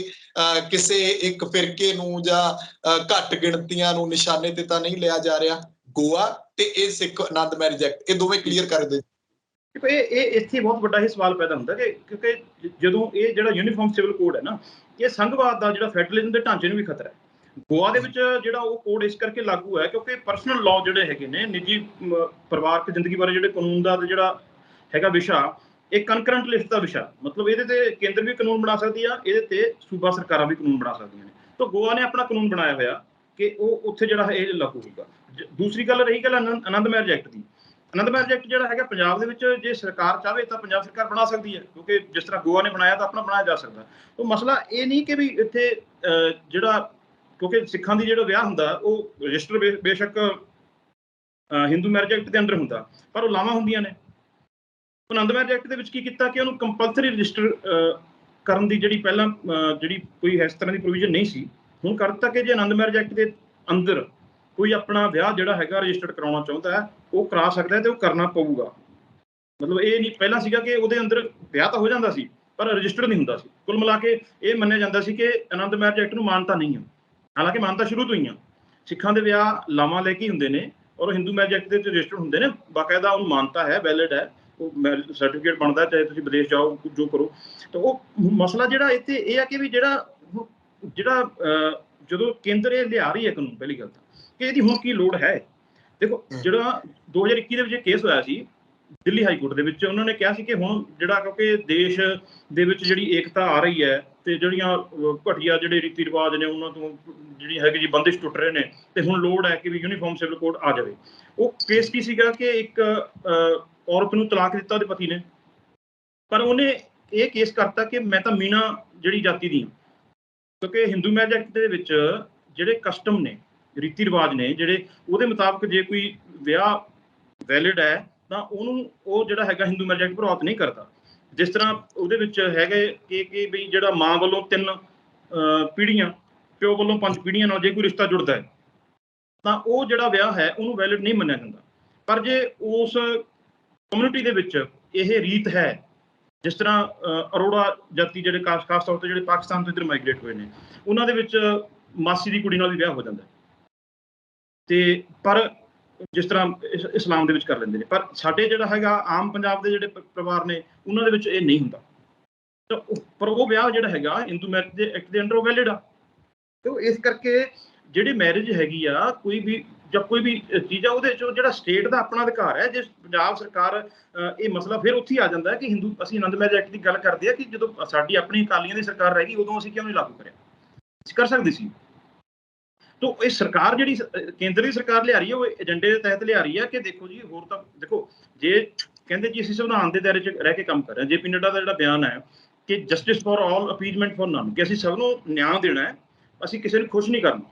ਕਿਸੇ ਇੱਕ ਫਿਰਕੇ ਨੂੰ ਜਾਂ ਘੱਟ ਗਿਣਤੀਆਂ ਨੂੰ ਨਿਸ਼ਾਨੇ ਤੇ ਤਾਂ ਨਹੀਂ ਲਿਆ ਜਾ ਰਿਹਾ। ਗੋਆ ਤੇ ਇਹ ਸਿੱਖ ਆਨੰਦ ਮੈਰਿਜ ਐਕਟ, ਇਹ ਦੋਵੇਂ ਕਲੀਅਰ ਕਰ ਦਿਓ। ਇਹ ਇੱਥੇ ਬਹੁਤ ਵੱਡਾ ਇਹ ਸਵਾਲ ਪੈਦਾ ਹੁੰਦਾ ਕਿ ਕਿਉਂਕਿ ਜਦੋਂ ਇਹ ਜਿਹੜਾ ਯੂਨੀਫਾਰਮ ਸਿਵਲ ਕੋਡ ਹੈ ਨਾ, ਇਹ ਸੰਘਵਾਦ ਦਾ ਜਿਹੜਾ ਫੈਡਰਲਿਜ਼ਮ ਦੇ ਢਾਂਚੇ ਨੂੰ ਵੀ ਖਤਰਾ ਹੈ। ਗੋਆ ਦੇ ਵਿੱਚ ਜਿਹੜਾ ਉਹ ਕੋਡ ਇਸ ਕਰਕੇ ਲਾਗੂ ਹੈ ਕਿਉਂਕਿ ਪਰਸਨਲ ਲਾਅ ਜਿਹੜੇ ਹੈਗੇ ਨੇ, ਨਿੱਜੀ ਪਰਿਵਾਰਕ ਜ਼ਿੰਦਗੀ ਬਾਰੇ ਜਿਹੜੇ ਕਾਨੂੰਨ ਦਾ ਜਿਹੜਾ ਹੈਗਾ ਵਿਸ਼ਾ, ਇਹ ਕਨਕਰੈਂਟ ਲਿਸਟ ਦਾ ਵਿਸ਼ਾ, ਮਤਲਬ ਇਹਦੇ ਤੇ ਕੇਂਦਰ ਵੀ ਕਾਨੂੰਨ ਬਣਾ ਸਕਦੀ ਆ, ਇਹਦੇ ਤੇ ਸੂਬਾ ਸਰਕਾਰਾਂ ਵੀ ਕਾਨੂੰਨ ਬਣਾ ਸਕਦੀਆਂ ਨੇ। ਤਾਂ ਗੋਆ ਨੇ ਆਪਣਾ ਕਾਨੂੰਨ ਬਣਾਇਆ ਹੋਇਆ ਕਿ ਉਹ ਉੱਥੇ ਜਿਹੜਾ ਇਹ ਲਾਗੂ ਹੋਊਗਾ। ਦੂਸਰੀ ਗੱਲ ਰਹੀ ਗੱਲ ਆਨੰਦ ਮੈਰਿਜ ਐਕਟ ਦੀ। ਆਨੰਦ ਮੈਰਿਜ ਐਕਟ ਜਿਹੜਾ ਹੈਗਾ ਪੰਜਾਬ ਦੇ ਵਿੱਚ ਜੇ ਸਰਕਾਰ ਚਾਹਵੇ ਤਾਂ ਪੰਜਾਬ ਸਰਕਾਰ ਬਣਾ ਸਕਦੀ ਹੈ, ਕਿਉਂਕਿ ਜਿਸ ਤਰ੍ਹਾਂ ਗੋਆ ਨੇ ਬਣਾਇਆ ਤਾਂ ਆਪਣਾ ਬਣਾਇਆ ਜਾ ਸਕਦਾ। ਤਾਂ ਮਸਲਾ ਇਹ ਨਹੀਂ ਕਿ ਵੀ ਇੱਥੇ ਜਿਹੜਾ, ਕਿਉਂਕਿ ਸਿੱਖਾਂ ਦੀ ਜਿਹੜਾ ਵਿਆਹ ਹੁੰਦਾ ਉਹ ਰਜਿਸਟਰ ਬੇਸ਼ੱਕ ਹਿੰਦੂ ਮੈਰਿਜ ਐਕਟ ਦੇ ਅੰਡਰ ਹੁੰਦਾ, ਪਰ ਉਹ ਲਾਵਾਂ ਹੁੰਦੀਆਂ ਨੇ। ਆਨੰਦ ਮੈਰਿਜ ਐਕਟ ਦੇ ਵਿੱਚ ਕੀ ਕੀਤਾ ਕਿ ਉਹਨੂੰ ਕੰਪਲਸਰੀ ਰਜਿਸਟਰ ਕਰਨ ਦੀ ਜਿਹੜੀ ਪਹਿਲਾਂ ਜਿਹੜੀ ਕੋਈ ਇਸ ਤਰ੍ਹਾਂ ਦੀ ਪ੍ਰੋਵੀਜ਼ਨ ਨਹੀਂ ਸੀ, ਹੁਣ ਕਰ ਦਿੱਤਾ ਕਿ ਜੇ ਆਨੰਦ ਮੈਰਿਜ ਐਕਟ ਦੇ ਅੰਦਰ ਕੋਈ ਆਪਣਾ ਵਿਆਹ ਜਿਹੜਾ ਹੈਗਾ ਰਜਿਸਟਰਡ ਕਰਾਉਣਾ ਚਾਹੁੰਦਾ ਹੈ ਉਹ ਕਰਾ ਸਕਦਾ ਹੈ ਤੇ ਉਹ ਕਰਨਾ ਪਊਗਾ। ਮਤਲਬ ਇਹ ਨਹੀਂ ਪਹਿਲਾਂ ਸੀਗਾ ਕਿ ਉਹਦੇ ਅੰਦਰ ਵਿਆਹ ਤਾਂ ਹੋ ਜਾਂਦਾ ਸੀ ਪਰ ਰਜਿਸਟਰਡ ਨਹੀਂ ਹੁੰਦਾ ਸੀ। ਕੁੱਲ ਮਿਲਾ ਕੇ ਇਹ ਮੰਨਿਆ ਜਾਂਦਾ ਸੀ ਕਿ ਆਨੰਦ ਮੈਰਿਜ ਐਕਟ ਨੂੰ ਮਾਨਤਾ ਨਹੀਂ ਹੈ, ਹਾਲਾਂਕਿ ਮਾਨਤਾ ਸ਼ੁਰੂ ਤੋਂ ਹੀ ਆ। ਸਿੱਖਾਂ ਦੇ ਵਿਆਹ ਲਾਵਾਂ ਲੈ ਕੇ ਹੁੰਦੇ ਨੇ ਔਰ ਹਿੰਦੂ ਮੈਰਿਜ ਐਕਟ ਦੇ ਰਜਿਸਟਰਡ ਹੁੰਦੇ ਨੇ, ਬਾਕਾਇਦਾ ਉਹਨੂੰ ਮਾਨਤਾ ਹੈ, ਵੈਲਿਡ ਹੈ, ਉਹ ਮੈਰਿਜ ਸਰਟੀਫਿਕੇਟ ਬਣਦਾ, ਚਾਹੇ ਤੁਸੀਂ ਵਿਦੇਸ਼ ਜਾਓ ਜੋ ਕਰੋ। ਤਾਂ ਉਹ ਮਸਲਾ ਜਿਹੜਾ ਇੱਥੇ ਇਹ ਹੈ ਕਿ ਵੀ ਜਿਹੜਾ ਜਦੋਂ ਕੇਂਦਰ ਇਹ ਲਿਆ ਰਹੀ ਹੈ ਕਾਨੂੰਨ, ਪਹਿਲੀ ਗੱਲ ਤਾਂ ਕਿ ਇਹਦੀ ਹੁਣ ਕੀ ਲੋੜ ਹੈ। ਦੇਖੋ ਜਿਹੜਾ 2021 ਦੇ ਵਿੱਚ ਕੇਸ ਹੋਇਆ ਸੀ ਦਿੱਲੀ ਹਾਈ ਕੋਰਟ ਦੇ ਵਿੱਚ, ਉਹਨਾਂ ਨੇ ਕਿਹਾ ਸੀ ਕਿ ਹੁਣ ਜਿਹੜਾ ਕਿਉਂਕਿ ਦੇਸ਼ ਦੇ ਵਿੱਚ ਜਿਹੜੀ ਏਕਤਾ ਆ ਰਹੀ ਹੈ ਤੇ ਜਿਹੜੀਆਂ ਘਟੀਆ ਜਿਹੜੇ ਰੀਤੀ ਰਿਵਾਜ ਨੇ ਉਹਨਾਂ ਤੋਂ ਜਿਹੜੀ ਹੈਗੀ ਜੀ ਬੰਦਿਸ਼ ਟੁੱਟ ਰਹੇ ਨੇ, ਤੇ ਹੁਣ ਲੋੜ ਹੈ ਕਿ ਵੀ ਯੂਨੀਫਾਰਮ ਸਿਵਲ ਕੋਡ ਆ ਜਾਵੇ। ਉਹ ਕੇਸ ਕੀ ਸੀਗਾ ਕਿ ਇੱਕ ਔਰਤ ਨੂੰ ਤਲਾਕ ਦਿੱਤਾ ਉਹਦੇ ਪਤੀ ਨੇ, ਪਰ ਉਹਨੇ ਇਹ ਕੇਸ ਕਰਤਾ ਕਿ ਮੈਂ ਤਾਂ ਮੀਣਾ ਜਿਹੜੀ ਜਾਤੀ ਦੀ ਹਾਂ, ਕਿਉਂਕਿ ਹਿੰਦੂ ਮੈਰਿਜ ਐਕਟ ਦੇ ਵਿੱਚ ਜਿਹੜੇ ਕਸਟਮ ਨੇ, ਰੀਤੀ ਰਿਵਾਜ ਨੇ ਜਿਹੜੇ, ਉਹਦੇ ਮੁਤਾਬਕ ਜੇ ਕੋਈ ਵਿਆਹ ਵੈਲਿਡ ਹੈ ਤਾਂ ਉਹਨੂੰ ਉਹ ਜਿਹੜਾ ਹੈਗਾ ਹਿੰਦੂ ਮੈਰਿਜ ਐਕਟ ਪ੍ਰਭਾਵਿਤ ਨਹੀਂ ਕਰਦਾ। ਜਿਸ ਤਰ੍ਹਾਂ ਉਹਦੇ ਵਿੱਚ ਹੈਗੇ ਕਿ ਵੀ ਜਿਹੜਾ ਮਾਂ ਵੱਲੋਂ 3 ਪੀੜ੍ਹੀਆਂ, ਪਿਓ ਵੱਲੋਂ 5 ਪੀੜ੍ਹੀਆਂ ਨਾਲ ਜੇ ਕੋਈ ਰਿਸ਼ਤਾ ਜੁੜਦਾ ਹੈ ਤਾਂ ਉਹ ਜਿਹੜਾ ਵਿਆਹ ਹੈ ਉਹਨੂੰ ਵੈਲਿਡ ਨਹੀਂ ਮੰਨਿਆ ਜਾਂਦਾ। ਪਰ ਜੇ ਉਸ ਕਮਿਊਨਿਟੀ ਦੇ ਵਿੱਚ ਇਹ ਰੀਤ ਹੈ, ਜਿਸ ਤਰ੍ਹਾਂ ਅਰੋੜਾ ਜਾਤੀ ਜਿਹੜੇ ਖਾਸ ਤੌਰ ਤੇ ਜਿਹੜੇ ਪਾਕਿਸਤਾਨ ਤੋਂ ਇੱਧਰ ਮਾਈਗ੍ਰੇਟ ਹੋਏ ਨੇ, ਉਹਨਾਂ ਦੇ ਵਿੱਚ ਮਾਸੀ ਦੀ ਕੁੜੀ ਨਾਲ ਵੀ ਵਿਆਹ ਹੋ ਜਾਂਦਾ ਤੇ ਪਰ ਜਿਸ ਤਰ੍ਹਾਂ ਇਸਲਾਮ ਦੇ ਵਿੱਚ ਕਰ ਲੈਂਦੇ ਨੇ। ਪਰ ਸਾਡੇ ਜਿਹੜਾ ਹੈਗਾ ਆਮ ਪੰਜਾਬ ਦੇ ਜਿਹੜੇ ਪਰਿਵਾਰ ਨੇ ਉਹਨਾਂ ਦੇ ਵਿੱਚ ਇਹ ਨਹੀਂ ਹੁੰਦਾ। ਤਾਂ ਪਰ ਉਹ ਵਿਆਹ ਜਿਹੜਾ ਹੈਗਾ ਹਿੰਦੂ ਮੈਰਿਜ ਦੇ ਐਕਟ ਦੇ ਅੰਡਰ ਉਹ ਵੈਲਿਡ ਆ। ਤੇ ਇਸ ਕਰਕੇ ਜਿਹੜੀ ਮੈਰਿਜ ਹੈਗੀ ਆ ਕੋਈ ਵੀ ਚੀਜ਼ ਆ ਉਹਦੇ 'ਚ ਜਿਹੜਾ ਸਟੇਟ ਦਾ ਆਪਣਾ ਅਧਿਕਾਰ ਹੈ। ਜੇ ਪੰਜਾਬ ਸਰਕਾਰ ਇਹ ਮਸਲਾ ਫਿਰ ਉੱਥੇ ਆ ਜਾਂਦਾ ਕਿ ਅਸੀਂ ਆਨੰਦ ਮੈਰਿਜ ਐਕਟ ਦੀ ਗੱਲ ਕਰਦੇ ਆ ਕਿ ਜਦੋਂ ਸਾਡੀ ਆਪਣੀ ਅਕਾਲੀਆਂ ਦੀ ਸਰਕਾਰ ਰਹਿ ਗਈ ਉਦੋਂ ਅਸੀਂ ਕਿਉਂ ਨਹੀਂ ਲਾਗੂ ਕਰਿਆ? ਅਸੀਂ ਕਰ ਸਕਦੇ ਸੀ। ਤਾਂ ਇਹ ਸਰਕਾਰ ਜਿਹੜੀ ਕੇਂਦਰ ਦੀ ਸਰਕਾਰ ਲਿਆ ਰਹੀ ਹੈ ਉਹ ਏਜੰਡੇ ਦੇ ਤਹਿਤ ਲਿਆ ਰਹੀ ਹੈ ਕਿ ਦੇਖੋ ਜੀ ਹੋਰ ਤਾਂ ਦੇਖੋ, ਜੇ ਕਹਿੰਦੇ ਜੀ ਅਸੀਂ ਸੰਵਿਧਾਨ ਦੇ ਦਾਇਰੇ 'ਚ ਰਹਿ ਕੇ ਕੰਮ ਕਰ ਰਹੇ ਹਾਂ। ਜੇ ਪੀ ਨੱਡਾ ਦਾ ਜਿਹੜਾ ਬਿਆਨ ਹੈ ਕਿ ਜਸਟਿਸ ਫॉर ਆਲ ਅਪੀਜ਼ਮੈਂਟ ਫॉर ਨਨ, ਕਿ ਅਸੀਂ ਸਭ ਨੂੰ ਨਿਆਂ ਦੇਣਾ ਹੈ, ਅਸੀਂ ਕਿਸੇ ਨੂੰ ਖੁਸ਼ ਨਹੀਂ ਕਰਨਾ।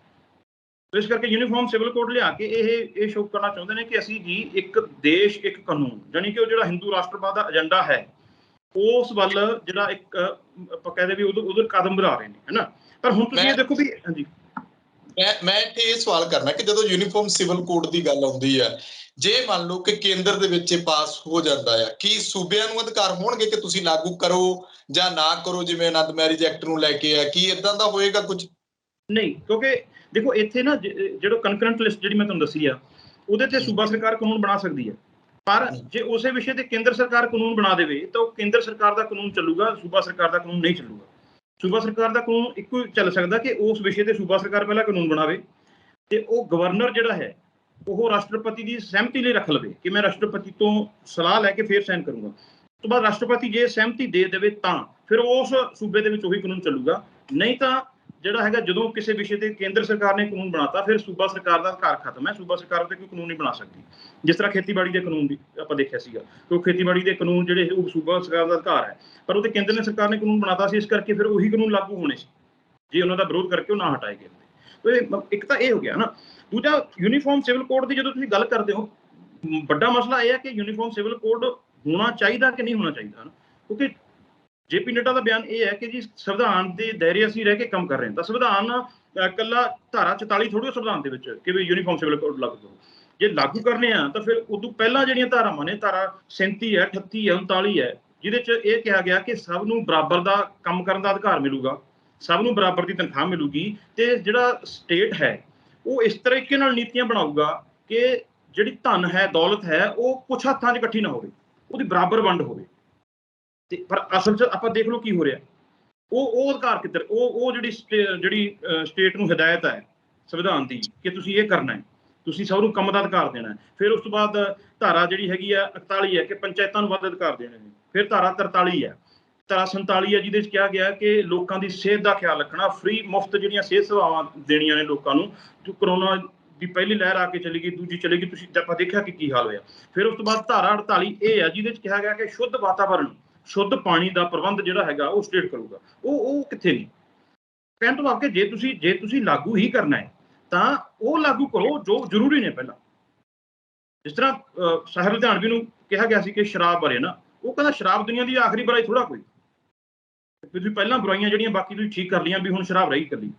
ਇਸ ਕਰਕੇ ਯੂਨੀਫਾਰਮ ਸਿਵਲ ਕੋਡ ਲਿਆ ਕੇ ਇਹ ਸ਼ੋਅ ਕਰਨਾ ਚਾਹੁੰਦੇ ਨੇ ਕਿ ਅਸੀਂ ਜੀ ਇੱਕ ਦੇਸ਼ ਇੱਕ ਕਾਨੂੰਨ, ਜਾਣੀ ਕਿ ਉਹ ਜਿਹੜਾ ਹਿੰਦੂ ਰਾਸ਼ਟਰਵਾਦ ਦਾ ਏਜੰਡਾ ਹੈ ਉਸ ਵੱਲ ਜਿਹੜਾ ਇੱਕ ਆਪਾਂ ਕਹਿੰਦੇ ਵੀ ਉਧਰ ਕਦਮ ਵਧਾ ਰਹੇ ਨੇ, ਹੈ ਨਾ। ਪਰ ਹੁਣ ਤੁਸੀਂ ਇਹ ਦੇਖੋ ਵੀ ਹਾਂਜੀ ਮੈਂ ਇੱਥੇ ਇਹ ਸਵਾਲ ਕਰਨਾ ਕਿ ਜਦੋਂ ਯੂਨੀਫਾਰਮ ਸਿਵਲ ਕੋਡ ਦੀ ਗੱਲ ਆਉਂਦੀ ਹੈ, ਜੇ ਮੰਨ ਲਓ ਕਿ ਕੇਂਦਰ ਦੇ ਵਿੱਚ ਪਾਸ ਹੋ ਜਾਂਦਾ ਆ, ਕੀ ਸੂਬਿਆਂ ਨੂੰ ਅਧਿਕਾਰ ਹੋਣਗੇ ਕਿ ਤੁਸੀਂ ਲਾਗੂ ਕਰੋ ਜਾਂ ਨਾ ਕਰੋ? ਜਿਵੇਂ ਆਨੰਦ ਮੈਰਿਜ ਐਕਟ ਨੂੰ ਲੈ ਕੇ ਆ, ਕੀ ਇਦਾਂ ਦਾ ਹੋਏਗਾ ਕੁਝ? ਨਹੀਂ, ਕਿਉਂਕਿ ਦੇਖੋ ਇੱਥੇ ਨਾ ਜਿਹੜਾ ਕਨਕਰੈਂਟ ਲਿਸਟ ਜਿਹੜੀ ਮੈਂ ਤੁਹਾਨੂੰ ਦੱਸੀ ਆ ਉਹਦੇ ਤੇ ਸੂਬਾ ਸਰਕਾਰ ਕਾਨੂੰਨ ਬਣਾ ਸਕਦੀ ਹੈ। ਪਰ ਜੇ ਉਸੇ ਵਿਸ਼ੇ ਤੇ ਕੇਂਦਰ ਸਰਕਾਰ ਕਾਨੂੰਨ ਬਣਾ ਦੇਵੇ ਤਾਂ ਉਹ ਕੇਂਦਰ ਸਰਕਾਰ ਦਾ ਕਾਨੂੰਨ ਚੱਲੂਗਾ, ਸੂਬਾ ਸਰਕਾਰ ਦਾ ਕਾਨੂੰਨ ਨਹੀਂ ਚੱਲੂਗਾ। ਸੂਬਾ ਸਰਕਾਰ ਦਾ ਕਾਨੂੰਨ ਇੱਕੋ ਹੀ ਚੱਲ ਸਕਦਾ ਕਿ ਉਸ ਵਿਸ਼ੇ ਤੇ ਸੂਬਾ ਸਰਕਾਰ ਪਹਿਲਾਂ ਕਾਨੂੰਨ ਬਣਾਵੇ ਤੇ ਉਹ ਗਵਰਨਰ ਜਿਹੜਾ ਹੈ ਉਹ ਰਾਸ਼ਟਰਪਤੀ ਦੀ ਸਹਿਮਤੀ ਲਈ ਰੱਖ ਲਵੇ ਕਿ ਮੈਂ ਰਾਸ਼ਟਰਪਤੀ ਤੋਂ ਸਲਾਹ ਲੈ ਕੇ ਫਿਰ ਸਾਈਨ ਕਰੂੰਗਾ। ਉਸ ਤੋਂ ਬਾਅਦ ਰਾਸ਼ਟਰਪਤੀ ਜੇ ਸਹਿਮਤੀ ਦੇ ਦੇਵੇ ਤਾਂ ਫਿਰ ਉਸ ਸੂਬੇ ਦੇ ਵਿੱਚ ਉਹੀ ਕਾਨੂੰਨ ਚੱਲੂਗਾ। ਨਹੀਂ ਤਾਂ ਜਿਹੜਾ ਹੈਗਾ ਜਦੋਂ ਕਿਸੇ ਵਿਸ਼ੇ ਤੇ ਕੇਂਦਰ ਸਰਕਾਰ ਨੇ ਕਾਨੂੰਨ ਬਣਾਤਾ ਫਿਰ ਸੂਬਾ ਸਰਕਾਰ ਦਾ ਅਧਿਕਾਰ ਖਤਮ ਹੈ। ਸੂਬਾ ਸਰਕਾਰ ਤੇ ਕੋਈ ਕਾਨੂੰਨ ਨਹੀਂ ਬਣਾ ਸਕਦੀ। ਜਿਸ ਤਰ੍ਹਾਂ ਖੇਤੀਬਾੜੀ ਦੇ ਕਾਨੂੰਨ ਦੀ ਆਪਾਂ ਦੇਖਿਆ ਸੀਗਾ ਕਿ ਉਹ ਖੇਤੀਬਾੜੀ ਦੇ ਕਾਨੂੰਨ ਜਿਹੜੇ ਉਹ ਸੂਬਾ ਸਰਕਾਰ ਦਾ ਅਧਿਕਾਰ ਹੈ, ਪਰ ਉਹਦੇ ਕੇਂਦਰ ਨੇ ਸਰਕਾਰ ਨੇ ਕਾਨੂੰਨ ਬਣਾਤਾ ਸੀ, ਇਸ ਕਰਕੇ ਫਿਰ ਉਹੀ ਕਾਨੂੰਨ ਲਾਗੂ ਹੋਣੇ ਸੀ ਜੇ ਉਹਨਾਂ ਦਾ ਵਿਰੋਧ ਕਰਕੇ ਉਹ ਨਾ ਹਟਾਏ ਗਏ। ਇੱਕ ਤਾਂ ਇਹ ਹੋ ਗਿਆ ਨਾ। ਦੂਜਾ, ਯੂਨੀਫਾਰਮ ਸਿਵਲ ਕੋਡ ਦੀ ਜਦੋਂ ਤੁਸੀਂ ਗੱਲ ਕਰਦੇ ਹੋ, ਵੱਡਾ ਮਸਲਾ ਇਹ ਹੈ ਕਿ ਯੂਨੀਫਾਰਮ ਸਿਵਲ ਕੋਡ ਹੋਣਾ ਚਾਹੀਦਾ ਕਿ ਨਹੀਂ ਹੋਣਾ ਚਾਹੀਦਾ, ਕਿਉਂਕਿ ਜੇ ਪੀ ਨੱਡਾ ਦਾ ਬਿਆਨ ਇਹ ਹੈ ਕਿ ਜੀ ਸੰਵਿਧਾਨ ਦੇ ਦਾਇਰੇ ਅਸੀਂ ਰਹਿ ਕੇ ਕੰਮ ਕਰ ਰਹੇ ਹਾਂ। ਤਾਂ ਸੰਵਿਧਾਨ ਇਕੱਲਾ ਧਾਰਾ 44 ਥੋੜ੍ਹੀ ਸੰਵਿਧਾਨ ਦੇ ਵਿੱਚ ਕਿ ਵੀ ਯੂਨੀਫਾਰਮ ਸਿਵਲ ਕੋਡ ਲਾਗੂ ਕਰੋ। ਜੇ ਲਾਗੂ ਕਰਨੇ ਆ ਤਾਂ ਫਿਰ ਉਦੋਂ ਪਹਿਲਾਂ ਜਿਹੜੀਆਂ ਧਾਰਾਵਾਂ ਨੇ, ਧਾਰਾ 37 ਹੈ, 38 ਹੈ, 39 ਹੈ, ਜਿਹਦੇ 'ਚ ਇਹ ਕਿਹਾ ਗਿਆ ਕਿ ਸਭ ਨੂੰ ਬਰਾਬਰ ਦਾ ਕੰਮ ਕਰਨ ਦਾ ਅਧਿਕਾਰ ਮਿਲੂਗਾ, ਸਭ ਨੂੰ ਬਰਾਬਰ ਦੀ ਤਨਖਾਹ ਮਿਲੂਗੀ ਤੇ ਜਿਹੜਾ ਸਟੇਟ ਹੈ ਉਹ ਇਸ ਤਰੀਕੇ ਨਾਲ ਨੀਤੀਆਂ ਬਣਾਊਗਾ ਕਿ ਜਿਹੜੀ ਧਨ ਹੈ, ਦੌਲਤ ਹੈ, ਉਹ ਕੁਛ ਹੱਥਾਂ 'ਚ ਇਕੱਠੀ ਨਾ ਹੋਵੇ, ਉਹਦੀ ਬਰਾਬਰ ਵੰਡ ਹੋਵੇ। ਤੇ ਪਰ ਅਸਲ 'ਚ ਆਪਾਂ ਦੇਖ ਲਓ ਕੀ ਹੋ ਰਿਹਾ। ਉਹ ਅਧਿਕਾਰ ਕਿੱਧਰ, ਉਹ ਜਿਹੜੀ ਸਟੇਟ ਨੂੰ ਹਦਾਇਤ ਹੈ ਸੰਵਿਧਾਨ ਦੀ ਕਿ ਤੁਸੀਂ ਇਹ ਕਰਨਾ ਹੈ, ਤੁਸੀਂ ਸਭ ਨੂੰ ਕੰਮ ਦਾ ਅਧਿਕਾਰ ਦੇਣਾ ਹੈ। ਫਿਰ ਉਸ ਤੋਂ ਬਾਅਦ ਧਾਰਾ ਜਿਹੜੀ ਹੈਗੀ ਆ 41 ਹੈ ਕਿ ਪੰਚਾਇਤਾਂ ਨੂੰ ਵੱਧ ਅਧਿਕਾਰ ਦੇਣੇ ਨੇ। ਫਿਰ ਧਾਰਾ 43 ਹੈ, ਧਾਰਾ 47 ਹੈ ਜਿਹਦੇ 'ਚ ਕਿਹਾ ਗਿਆ ਕਿ ਲੋਕਾਂ ਦੀ ਸਿਹਤ ਦਾ ਖਿਆਲ ਰੱਖਣਾ, ਫ੍ਰੀ ਮੁਫਤ ਜਿਹੜੀਆਂ ਸਿਹਤ ਸੇਵਾਵਾਂ ਦੇਣੀਆਂ ਨੇ ਲੋਕਾਂ ਨੂੰ। ਜੋ ਕਰੋਨਾ ਦੀ ਪਹਿਲੀ ਲਹਿਰ ਆ ਕੇ ਚਲੀ ਗਈ, ਦੂਜੀ ਚਲੀ ਗਈ, ਤੁਸੀਂ ਆਪਾਂ ਦੇਖਿਆ ਕਿ ਕੀ ਹਾਲ ਹੋਇਆ। ਫਿਰ ਉਸ ਤੋਂ ਬਾਅਦ ਧਾਰਾ 48 ਇਹ ਹੈ ਜਿਹਦੇ 'ਚ ਕਿਹਾ ਗਿਆ ਕਿ ਸ਼ੁੱਧ ਵਾਤਾਵਰਣ, ਸ਼ੁੱਧ ਪਾਣੀ ਦਾ ਪ੍ਰਬੰਧ ਜਿਹੜਾ ਹੈਗਾ ਉਹ ਸਟੇਟ ਕਰੂਗਾ। ਉਹ ਕਿੱਥੇ ਨਹੀਂ। ਕਹਿਣ ਤੋਂ ਭਾਵ ਕਿ ਜੇ ਤੁਸੀਂ ਲਾਗੂ ਹੀ ਕਰਨਾ ਹੈ ਤਾਂ ਉਹ ਲਾਗੂ ਕਰੋ ਜੋ ਜ਼ਰੂਰੀ ਨੇ ਪਹਿਲਾਂ। ਜਿਸ ਤਰ੍ਹਾਂ ਸਾਹਿਬ ਲੁਧਿਆਣਵੀ ਨੂੰ ਕਿਹਾ ਗਿਆ ਸੀ ਕਿ ਸ਼ਰਾਬ ਬਾਰੇ ਨਾ, ਉਹ ਕਹਿੰਦਾ ਸ਼ਰਾਬ ਦੁਨੀਆ ਦੀ ਆਖਰੀ ਬੁਰਾਈ ਥੋੜਾ ਕੋਈ, ਤੁਸੀਂ ਪਹਿਲਾਂ ਬੁਰਾਈਆਂ ਜਿਹੜੀਆਂ ਬਾਕੀ ਤੁਸੀਂ ਠੀਕ ਕਰ ਲਈਆਂ, ਵੀ ਹੁਣ ਸ਼ਰਾਬ ਰਹੀ ਇਕੱਲੀ,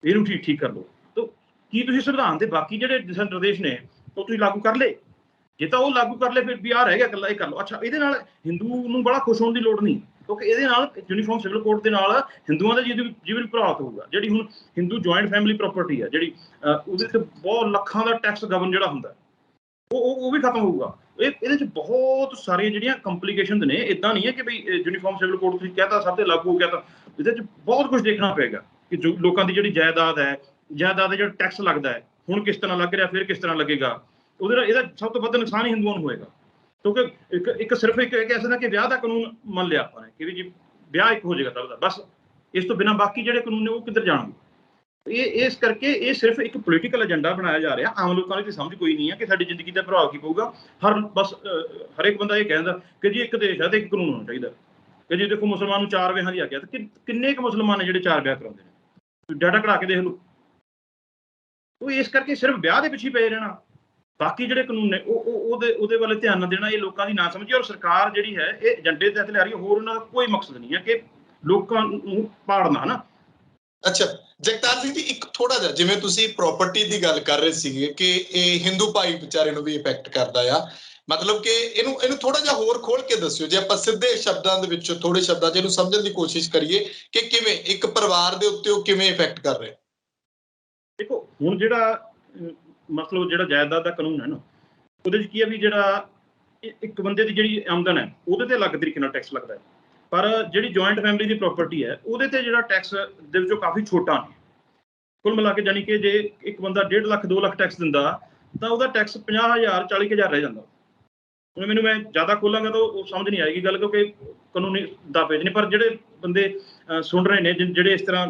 ਇਹਨੂੰ ਠੀਕ ਕਰ ਲਓ। ਤਾਂ ਕੀ ਤੁਸੀਂ ਸੰਵਿਧਾਨ ਦੇ ਬਾਕੀ ਜਿਹੜੇ ਦਿਸ਼ਾ ਨਿਰਦੇਸ਼ ਨੇ ਉਹ ਤੁਸੀਂ ਲਾਗੂ ਕਰ ਲਏ? ਜੇ ਤਾਂ ਉਹ ਲਾਗੂ ਕਰ ਲਏ ਫਿਰ ਵੀ ਆਹ ਰਹਿ ਗਿਆ ਇਕੱਲਾ ਇਹ ਕਰ ਲਓ। ਅੱਛਾ, ਇਹਦੇ ਨਾਲ ਹਿੰਦੂ ਨੂੰ ਬੜਾ ਖੁਸ਼ ਹੋਣ ਦੀ ਲੋੜ ਨਹੀਂ, ਕਿਉਂਕਿ ਇਹਦੇ ਨਾਲ ਯੂਨੀਫਾਰਮ ਸਿਵਲ ਕੋਡ ਦੇ ਨਾਲ ਹਿੰਦੂਆਂ ਦਾ ਜੀਵਨ ਪ੍ਰਭਾਵਿਤ ਹੋਊਗਾ। ਜਿਹੜੀ ਹੁਣ ਹਿੰਦੂ ਜੁਆਇੰਟ ਫੈਮਿਲੀ ਪ੍ਰਾਪਰਟੀ ਹੈ ਜਿਹੜੀ, ਉਹਦੇ ਤੇ ਬਹੁਤ ਲੱਖਾਂ ਦਾ ਟੈਕਸ ਗਵਰਨ ਜਿਹੜਾ ਹੁੰਦਾ ਉਹ ਵੀ ਖਤਮ ਹੋਊਗਾ। ਇਹਦੇ 'ਚ ਬਹੁਤ ਸਾਰੀਆਂ ਜਿਹੜੀਆਂ ਕੰਪਲੀਕੇਸ਼ਨਸ ਨੇ। ਇੱਦਾਂ ਨਹੀਂ ਹੈ ਕਿ ਬਈ ਯੂਨੀਫਾਰਮ ਸਿਵਲ ਕੋਡ ਤੁਸੀਂ ਕਹਿਤਾ ਸਭ ਤੇ ਲਾਗੂ ਹੋ ਗਿਆ, ਤਾਂ ਇਹਦੇ 'ਚ ਬਹੁਤ ਕੁਝ ਦੇਖਣਾ ਪਏਗਾ ਕਿ ਜੋ ਲੋਕਾਂ ਦੀ ਜਿਹੜੀ ਜਾਇਦਾਦ ਹੈ, ਜਾਇਦਾਦ ਦਾ ਜਿਹੜਾ ਟੈਕਸ ਲੱਗਦਾ ਹੈ ਹੁਣ ਕਿਸ ਤਰ੍ਹਾਂ ਲੱਗ ਰਿਹਾ, ਫਿਰ ਕਿਸ ਤਰ੍ਹਾਂ ਲੱਗੇਗਾ। ਉਹਦੇ ਨਾਲ ਇਹਦਾ ਸਭ ਤੋਂ ਵੱਧ ਨੁਕਸਾਨ ਹੀ ਹਿੰਦੂਆਂ ਨੂੰ ਹੋਏਗਾ। ਕਿਉਂਕਿ ਸਿਰਫ ਇੱਕ ਐਸਾ ਨਾ ਕਿ ਵਿਆਹ ਦਾ ਕਾਨੂੰਨ ਮੰਨ ਲਿਆ ਆਪਾਂ ਨੇ ਕਿ ਵੀ ਜੀ ਵਿਆਹ ਇੱਕ ਹੋ ਜਾਏਗਾ ਸਭ ਦਾ, ਬਸ ਇਸ ਤੋਂ ਬਿਨਾਂ ਬਾਕੀ ਜਿਹੜੇ ਕਾਨੂੰਨ ਨੇ ਉਹ ਕਿੱਧਰ ਜਾਣਗੇ। ਇਸ ਕਰਕੇ ਇਹ ਸਿਰਫ ਇੱਕ ਪੋਲੀਟੀਕਲ ਏਜੰਡਾ ਬਣਾਇਆ ਜਾ ਰਿਹਾ। ਆਮ ਲੋਕਾਂ ਨੂੰ ਤਾਂ ਸਮਝ ਕੋਈ ਨਹੀਂ ਹੈ ਕਿ ਸਾਡੀ ਜ਼ਿੰਦਗੀ ਦਾ ਪ੍ਰਭਾਵ ਕੀ ਪਊਗਾ। ਹਰੇਕ ਬੰਦਾ ਇਹ ਕਹਿੰਦਾ ਕਿ ਜੀ ਇੱਕ ਦੇਸ਼ ਹੈ ਤੇ ਇੱਕ ਕਾਨੂੰਨ ਹੋਣਾ ਚਾਹੀਦਾ। ਕਿ ਜੀ ਦੇਖੋ ਮੁਸਲਮਾਨ ਨੂੰ 4 ਵਿਆਹਾਂ ਦੀ ਆਗਿਆ, ਤੇ ਕਿੰਨੇ ਕੁ ਮੁਸਲਮਾਨ ਨੇ ਜਿਹੜੇ 4 ਵਿਆਹ ਕਰਾਉਂਦੇ ਨੇ? ਡਾਟਾ ਕਢਾ ਕੇ ਦੇਖ ਲਓ। ਉਹ ਇਸ ਕਰਕੇ ਸਿਰਫ ਵਿਆਹ ਦੇ ਪਿੱਛੇ ਪਏ ਰਹਿਣਾ, ਬਾਕੀ ਜਿਹੜੇ ਕਾਨੂੰਨ ਨੇ ਉਹਦੇ ਵੱਲ ਧਿਆਨ ਨਾ ਦੇਣਾ, ਇਹ ਲੋਕਾਂ ਦੀ ਨਾ ਸਮਝੀ। ਔਰ ਸਰਕਾਰ ਜਿਹੜੀ ਹੈ ਇਹ ਏਜੰਡੇ ਤਹਿਤ ਲਿਆ ਰਹੀ ਹੈ, ਹੋਰ ਉਹਨਾਂ ਦਾ ਕੋਈ ਮਕਸਦ ਨਹੀਂ ਹੈ ਕਿ ਲੋਕਾਂ ਨੂੰ ਪਾੜਨਾ, ਨਾ ਅੱਛਾ ਜਗਤਾਰ ਸਿੰਘ ਜੀ, ਇੱਕ ਥੋੜਾ ਜਿਹਾ ਜਿਵੇਂ ਤੁਸੀਂ ਪ੍ਰਾਪਰਟੀ ਦੀ ਗੱਲ ਕਰ ਰਹੇ ਸੀਗੇ ਕਿ ਇਹ ਹਿੰਦੂ ਭਾਈਚਾਰੇ ਨੂੰ ਵੀ ਇਫੈਕਟ ਕਰਦਾ ਆ, ਮਤਲਬ ਕਿ ਇਹਨੂੰ ਥੋੜਾ ਜਿਹਾ ਹੋਰ ਖੋਲ ਕੇ ਦੱਸਿਓ, ਜੇ ਆਪਾਂ ਸਿੱਧੇ ਸ਼ਬਦਾਂ ਦੇ ਵਿੱਚ ਥੋੜੇ ਸ਼ਬਦਾਂ 'ਚ ਇਹਨੂੰ ਸਮਝਣ ਦੀ ਕੋਸ਼ਿਸ਼ ਕਰੀਏ ਕਿ ਕਿਵੇਂ ਇੱਕ ਪਰਿਵਾਰ ਦੇ ਉੱਤੇ ਉਹ ਕਿਵੇਂ ਇਫੈਕਟ ਕਰ ਰਿਹਾ। ਦੇਖੋ ਹੁਣ ਜਿਹੜਾ ਮਤਲਬ ਜਿਹੜਾ ਜਾਇਦਾਦ ਦਾ ਕਾਨੂੰਨ ਹੈ ਨਾ, ਉਹਦੇ 'ਚ ਕੀ ਹੈ ਵੀ ਜਿਹੜਾ ਇੱਕ ਬੰਦੇ ਦੀ ਜਿਹੜੀ ਆਮਦਨ ਹੈ ਉਹਦੇ ਤੇ ਅਲੱਗ ਤਰੀਕੇ ਨਾਲ ਟੈਕਸ ਲੱਗਦਾ ਹੈ, ਪਰ ਜਿਹੜੀ ਜੁਆਇੰਟ ਫੈਮਿਲੀ ਦੀ ਪ੍ਰਾਪਰਟੀ ਹੈ ਉਹਦੇ ਤੇ ਜਿਹੜਾ ਟੈਕਸ ਦੇ ਵਿੱਚੋਂ ਕਾਫੀ ਛੋਟਾ ਨੇ। ਕੁੱਲ ਮਿਲਾ ਕੇ ਜਾਣੀ ਕਿ ਜੇ ਇੱਕ ਬੰਦਾ 1.5 ਲੱਖ 2 ਲੱਖ ਟੈਕਸ ਦਿੰਦਾ ਤਾਂ ਉਹਦਾ ਟੈਕਸ 50,000 40,000 ਰਹਿ ਜਾਂਦਾ। ਹੁਣ ਮੈਨੂੰ ਮੈਂ ਜ਼ਿਆਦਾ ਖੋਲਾਂਗਾ ਤਾਂ ਉਹ ਸਮਝ ਨਹੀਂ ਆਏਗੀ ਗੱਲ, ਕਿਉਂਕਿ ਕਾਨੂੰਨੀ ਦਾਅਵੇ ਨੇ, ਪਰ ਜਿਹੜੇ ਬੰਦੇ ਸੁਣ ਰਹੇ ਨੇ, ਜਿਹੜੇ ਇਸ ਤਰ੍ਹਾਂ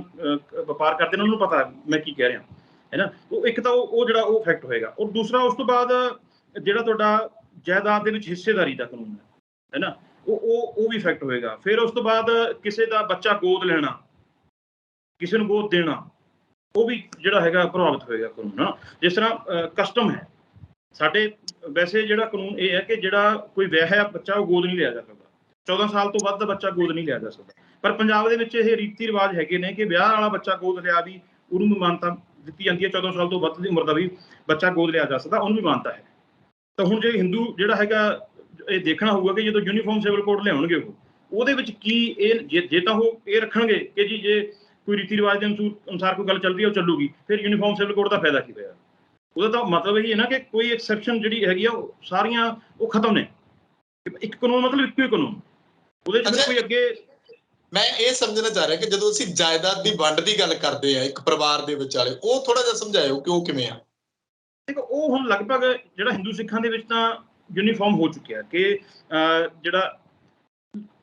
ਵਪਾਰ ਕਰਦੇ ਨੇ, ਉਹਨਾਂ ਨੂੰ ਪਤਾ ਮੈਂ ਕੀ ਕਹਿ ਰਿਹਾ ਹੈ ਨਾ। ਉਹ ਇੱਕ ਤਾਂ ਉਹ ਜਿਹੜਾ ਉਹ ਇਫੈਕਟ ਹੋਏਗਾ, ਔਰ ਦੂਸਰਾ ਉਸ ਤੋਂ ਬਾਅਦ ਜਿਹੜਾ ਤੁਹਾਡਾ ਜਾਇਦਾਦ ਦੇ ਵਿੱਚ ਹਿੱਸੇਦਾਰੀ ਦਾ ਕਾਨੂੰਨ ਹੈ ਨਾ, ਉਹ ਵੀ ਇਫੈਕਟ ਹੋਏਗਾ। ਫਿਰ ਉਸ ਤੋਂ ਬਾਅਦ ਕਿਸੇ ਦਾ ਬੱਚਾ ਗੋਦ ਲੈਣਾ, ਕਿਸੇ ਨੂੰ ਗੋਦ ਦੇਣਾ, ਉਹ ਵੀ ਜਿਹੜਾ ਹੈਗਾ ਪ੍ਰਭਾਵਿਤ ਹੋਏਗਾ ਕਾਨੂੰਨ ਨਾ। ਜਿਸ ਤਰ੍ਹਾਂ ਕਸਟਮ ਹੈ ਸਾਡੇ, ਵੈਸੇ ਜਿਹੜਾ ਕਾਨੂੰਨ ਇਹ ਹੈ ਕਿ ਜਿਹੜਾ ਕੋਈ ਵਿਆਹਿਆ ਬੱਚਾ ਉਹ ਗੋਦ ਨਹੀਂ ਲਿਆ ਜਾ ਸਕਦਾ, 14 ਸਾਲ ਤੋਂ ਵੱਧ ਦਾ ਬੱਚਾ ਗੋਦ ਨਹੀਂ ਲਿਆ ਜਾ ਸਕਦਾ। ਪਰ ਪੰਜਾਬ ਦੇ ਵਿੱਚ ਇਹ ਰੀਤੀ ਰਿਵਾਜ ਹੈਗੇ ਨੇ ਕਿ ਵਿਆਹ ਵਾਲਾ ਬੱਚਾ ਗੋਦ ਲਿਆ ਵੀ ਉਹਨੂੰ ਵੀ ਮਾਨਤਾ ਦਿੱਤੀ ਜਾਂਦੀ ਹੈ, 14 ਸਾਲ ਤੋਂ ਵੱਧ ਦੀ ਉਮਰ ਦਾ ਵੀ ਬੱਚਾ ਗੋਦ ਲਿਆ ਜਾ ਸਕਦਾ, ਉਹਨੂੰ ਵੀ ਮਾਨਤਾ ਹੈ। ਤਾਂ ਹੁਣ ਜੇ ਹਿੰਦੂ ਜਿਹੜਾ ਹੈਗਾ ਇਹ ਦੇਖਣਾ ਹੋਊਗਾ ਕਿ ਜਦੋਂ ਯੂਨੀਫਾਰਮ ਸਿਵਲ ਕੋਡ ਲਿਆਉਣਗੇ ਉਹਦੇ ਵਿੱਚ ਕੀ ਇਹ ਜੇ ਤਾਂ ਉਹ ਇਹ ਰੱਖਣਗੇ ਕਿ ਜੀ ਜੇ ਕੋਈ ਰੀਤੀ ਰਿਵਾਜ ਦੇ ਅਨੁਸਾਰ ਕੋਈ ਗੱਲ ਚੱਲ ਰਹੀ ਹੈ ਉਹ ਚੱਲੂਗੀ, ਫਿਰ ਯੂਨੀਫਾਰਮ ਸਿਵਲ ਕੋਡ ਦਾ ਫਾਇਦਾ ਕੀ ਹੋਇਆ? ਉਹਦਾ ਤਾਂ ਮਤਲਬ ਇਹੀ ਹੈ ਨਾ ਕਿ ਕੋਈ ਐਕਸੈਪਸ਼ਨ ਜਿਹੜੀ ਹੈਗੀ ਆ ਉਹ ਸਾਰੀਆਂ ਉਹ ਖਤਮ ਨੇ। ਇੱਕ ਕਾਨੂੰਨ ਮਤਲਬ ਇੱਕੋ ਹੀ ਕਾਨੂੰਨ, ਉਹਦੇ ਚ ਕੋਈ ਅੱਗੇ। ਮੈਂ ਇਹ ਸਮਝਣਾ ਚਾਹ ਰਿਹਾ ਕਿ ਜਦੋਂ ਅਸੀਂ ਜਾਇਦਾਦ ਦੀ ਵੰਡ ਦੀ ਗੱਲ ਕਰਦੇ ਆ ਇੱਕ ਪਰਿਵਾਰ ਦੇ ਵਿਚਾਲੇ, ਉਹ ਥੋੜਾ ਜਿਹਾ ਸਮਝਾਇਓ ਕਿ ਉਹ ਕਿਵੇਂ ਆ। ਦੇਖੋ ਉਹ ਹੁਣ ਲਗਭਗ ਜਿਹੜਾ ਹਿੰਦੂ ਸਿੱਖਾਂ ਦੇ ਵਿੱਚ ਤਾਂ ਯੂਨੀਫਾਰਮ ਹੋ ਚੁੱਕਿਆ ਕਿ ਜਿਹੜਾ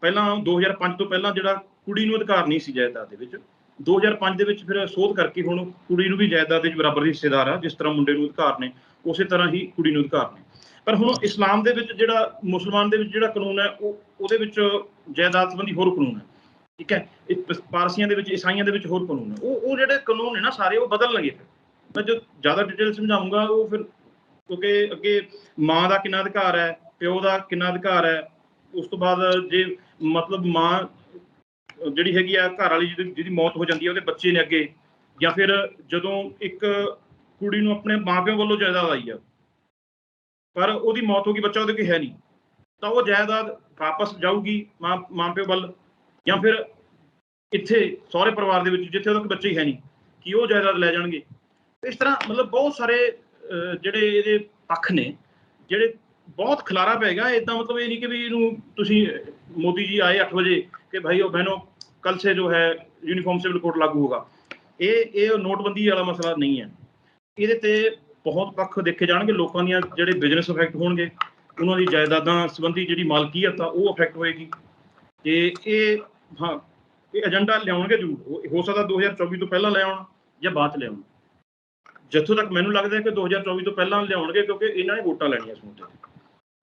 ਪਹਿਲਾਂ 2005 ਤੋਂ ਪਹਿਲਾਂ ਜਿਹੜਾ ਕੁੜੀ ਨੂੰ ਅਧਿਕਾਰ ਨਹੀਂ ਸੀ ਜਾਇਦਾਦ ਦੇ ਵਿੱਚ, 2005 ਦੇ ਵਿੱਚ ਫਿਰ ਸੋਧ ਕਰਕੇ ਹੁਣ ਕੁੜੀ ਨੂੰ ਵੀ ਜਾਇਦਾਦ ਦੇ ਵਿੱਚ ਬਰਾਬਰ ਹਿੱਸੇਦਾਰ ਆ। ਜਿਸ ਤਰ੍ਹਾਂ ਮੁੰਡੇ ਨੂੰ ਅਧਿਕਾਰ ਨੇ ਉਸੇ ਤਰ੍ਹਾਂ ਹੀ ਕੁੜੀ ਨੂੰ ਅਧਿਕਾਰ ਨੇ। ਪਰ ਹੁਣ ਇਸਲਾਮ ਦੇ ਵਿੱਚ ਜਿਹੜਾ ਮੁਸਲਮਾਨ ਦੇ ਵਿੱਚ ਜਿਹੜਾ ਕਾਨੂੰਨ ਹੈ ਉਹਦੇ ਵਿੱਚ ਜਾਇਦਾਦ ਸੰਬੰਧੀ ਹੋਰ ਕਾਨੂੰਨ ਹੈ, ਠੀਕ ਹੈ। ਪਾਰਸੀਆਂ ਦੇ ਵਿੱਚ, ਈਸਾਈਆਂ ਦੇ ਵਿੱਚ ਹੋਰ ਕਾਨੂੰਨ ਹੈ। ਉਹ ਜਿਹੜੇ ਕਾਨੂੰਨ ਨੇ ਨਾ ਸਾਰੇ ਉਹ ਬਦਲਣਗੇ। ਫਿਰ ਮੈਂ ਜੋ ਜ਼ਿਆਦਾ ਡਿਟੇਲ ਸਮਝਾਊਂਗਾ ਉਹ ਫਿਰ, ਕਿਉਂਕਿ ਅੱਗੇ ਮਾਂ ਦਾ ਕਿੰਨਾ ਅਧਿਕਾਰ ਹੈ, ਪਿਓ ਦਾ ਕਿੰਨਾ ਅਧਿਕਾਰ ਹੈ, ਉਸ ਤੋਂ ਬਾਅਦ ਜੇ ਮਤਲਬ ਮਾਂ ਜਿਹੜੀ ਹੈਗੀ ਆ ਘਰ ਵਾਲੀ ਜਿਹਦੀ ਮੌਤ ਹੋ ਜਾਂਦੀ ਹੈ ਉਹਦੇ ਬੱਚੇ ਨੇ ਅੱਗੇ, ਜਾਂ ਫਿਰ ਜਦੋਂ ਇੱਕ ਕੁੜੀ ਨੂੰ ਆਪਣੇ ਮਾਂ ਪਿਓ ਵੱਲੋਂ ਜਾਇਦਾਦ ਆਈ ਆ ਪਰ ਉਹਦੀ ਮੌਤ ਹੋ ਗਈ, ਬੱਚਾ ਉਹਦੇ ਕੋਲ ਹੈ ਨਹੀਂ, ਤਾਂ ਉਹ ਜਾਇਦਾਦ ਵਾਪਸ ਜਾਊਗੀ ਮਾਂ ਪਿਓ ਵੱਲ, ਜਾਂ ਫਿਰ ਇੱਥੇ ਸਹੁਰੇ ਪਰਿਵਾਰ ਦੇ ਵਿੱਚ ਜਿੱਥੇ ਉਹਦਾ ਕੋਈ ਬੱਚਾ ਹੀ ਹੈ ਨਹੀਂ ਕਿ ਉਹ ਜਾਇਦਾਦ ਲੈ ਜਾਣਗੇ। ਇਸ ਤਰ੍ਹਾਂ ਮਤਲਬ ਬਹੁਤ ਸਾਰੇ ਜਿਹੜੇ ਇਹਦੇ ਪੱਖ ਨੇ, ਜਿਹੜੇ ਬਹੁਤ ਖਿਲਾਰਾ ਪਏਗਾ। ਇੱਦਾਂ ਮਤਲਬ ਇਹ ਨਹੀਂ ਕਿ ਵੀ ਇਹਨੂੰ ਤੁਸੀਂ मोदी जी आए 8 बजे कि भाई और बहनों कल से जो है यूनिफॉर्म सिविल कोड लागू होगा। ये नोटबंदी वाला मसला नहीं है। ਇਹਦੇ ਤੇ ਬਹੁਤ ਪੱਖ ਦੇਖੇ ਜਾਣਗੇ। ਲੋਕਾਂ ਦੀਆਂ ਜਿਹੜੇ ਬਿਜ਼ਨਸ ਇਫੈਕਟ ਹੋਣਗੇ, ਉਹਨਾਂ ਦੀ ਜਾਇਦਾਦਾਂ ਸੰਬੰਧੀ ਜਿਹੜੀ ਮਾਲਕੀਅਤ ਆ ਉਹ ਇਫੈਕਟ ਹੋਏਗੀ। ਤੇ ਇਹ ਹਾਂ ਇਹ ਏਜੰਡਾ ਲਿਆਉਣਗੇ ਜ਼ਰੂਰ। ਹੋ ਸਕਦਾ 2024 ਤੋਂ ਪਹਿਲਾਂ ਲੈ ਆਉਣ ਜਾਂ ਬਾਅਦ 'ਚ ਲਿਆਉਣ। ਜਿੱਥੋਂ ਤੱਕ ਮੈਨੂੰ ਲੱਗਦਾ ਕਿ 2024 ਤੋਂ ਪਹਿਲਾਂ ਲਿਆਉਣਗੇ, ਕਿਉਂਕਿ ਇਹਨਾਂ ਨੇ ਵੋਟਾਂ ਲੈਣੀਆਂ ਇਸ ਮੁੱਦੇ ਤੇ।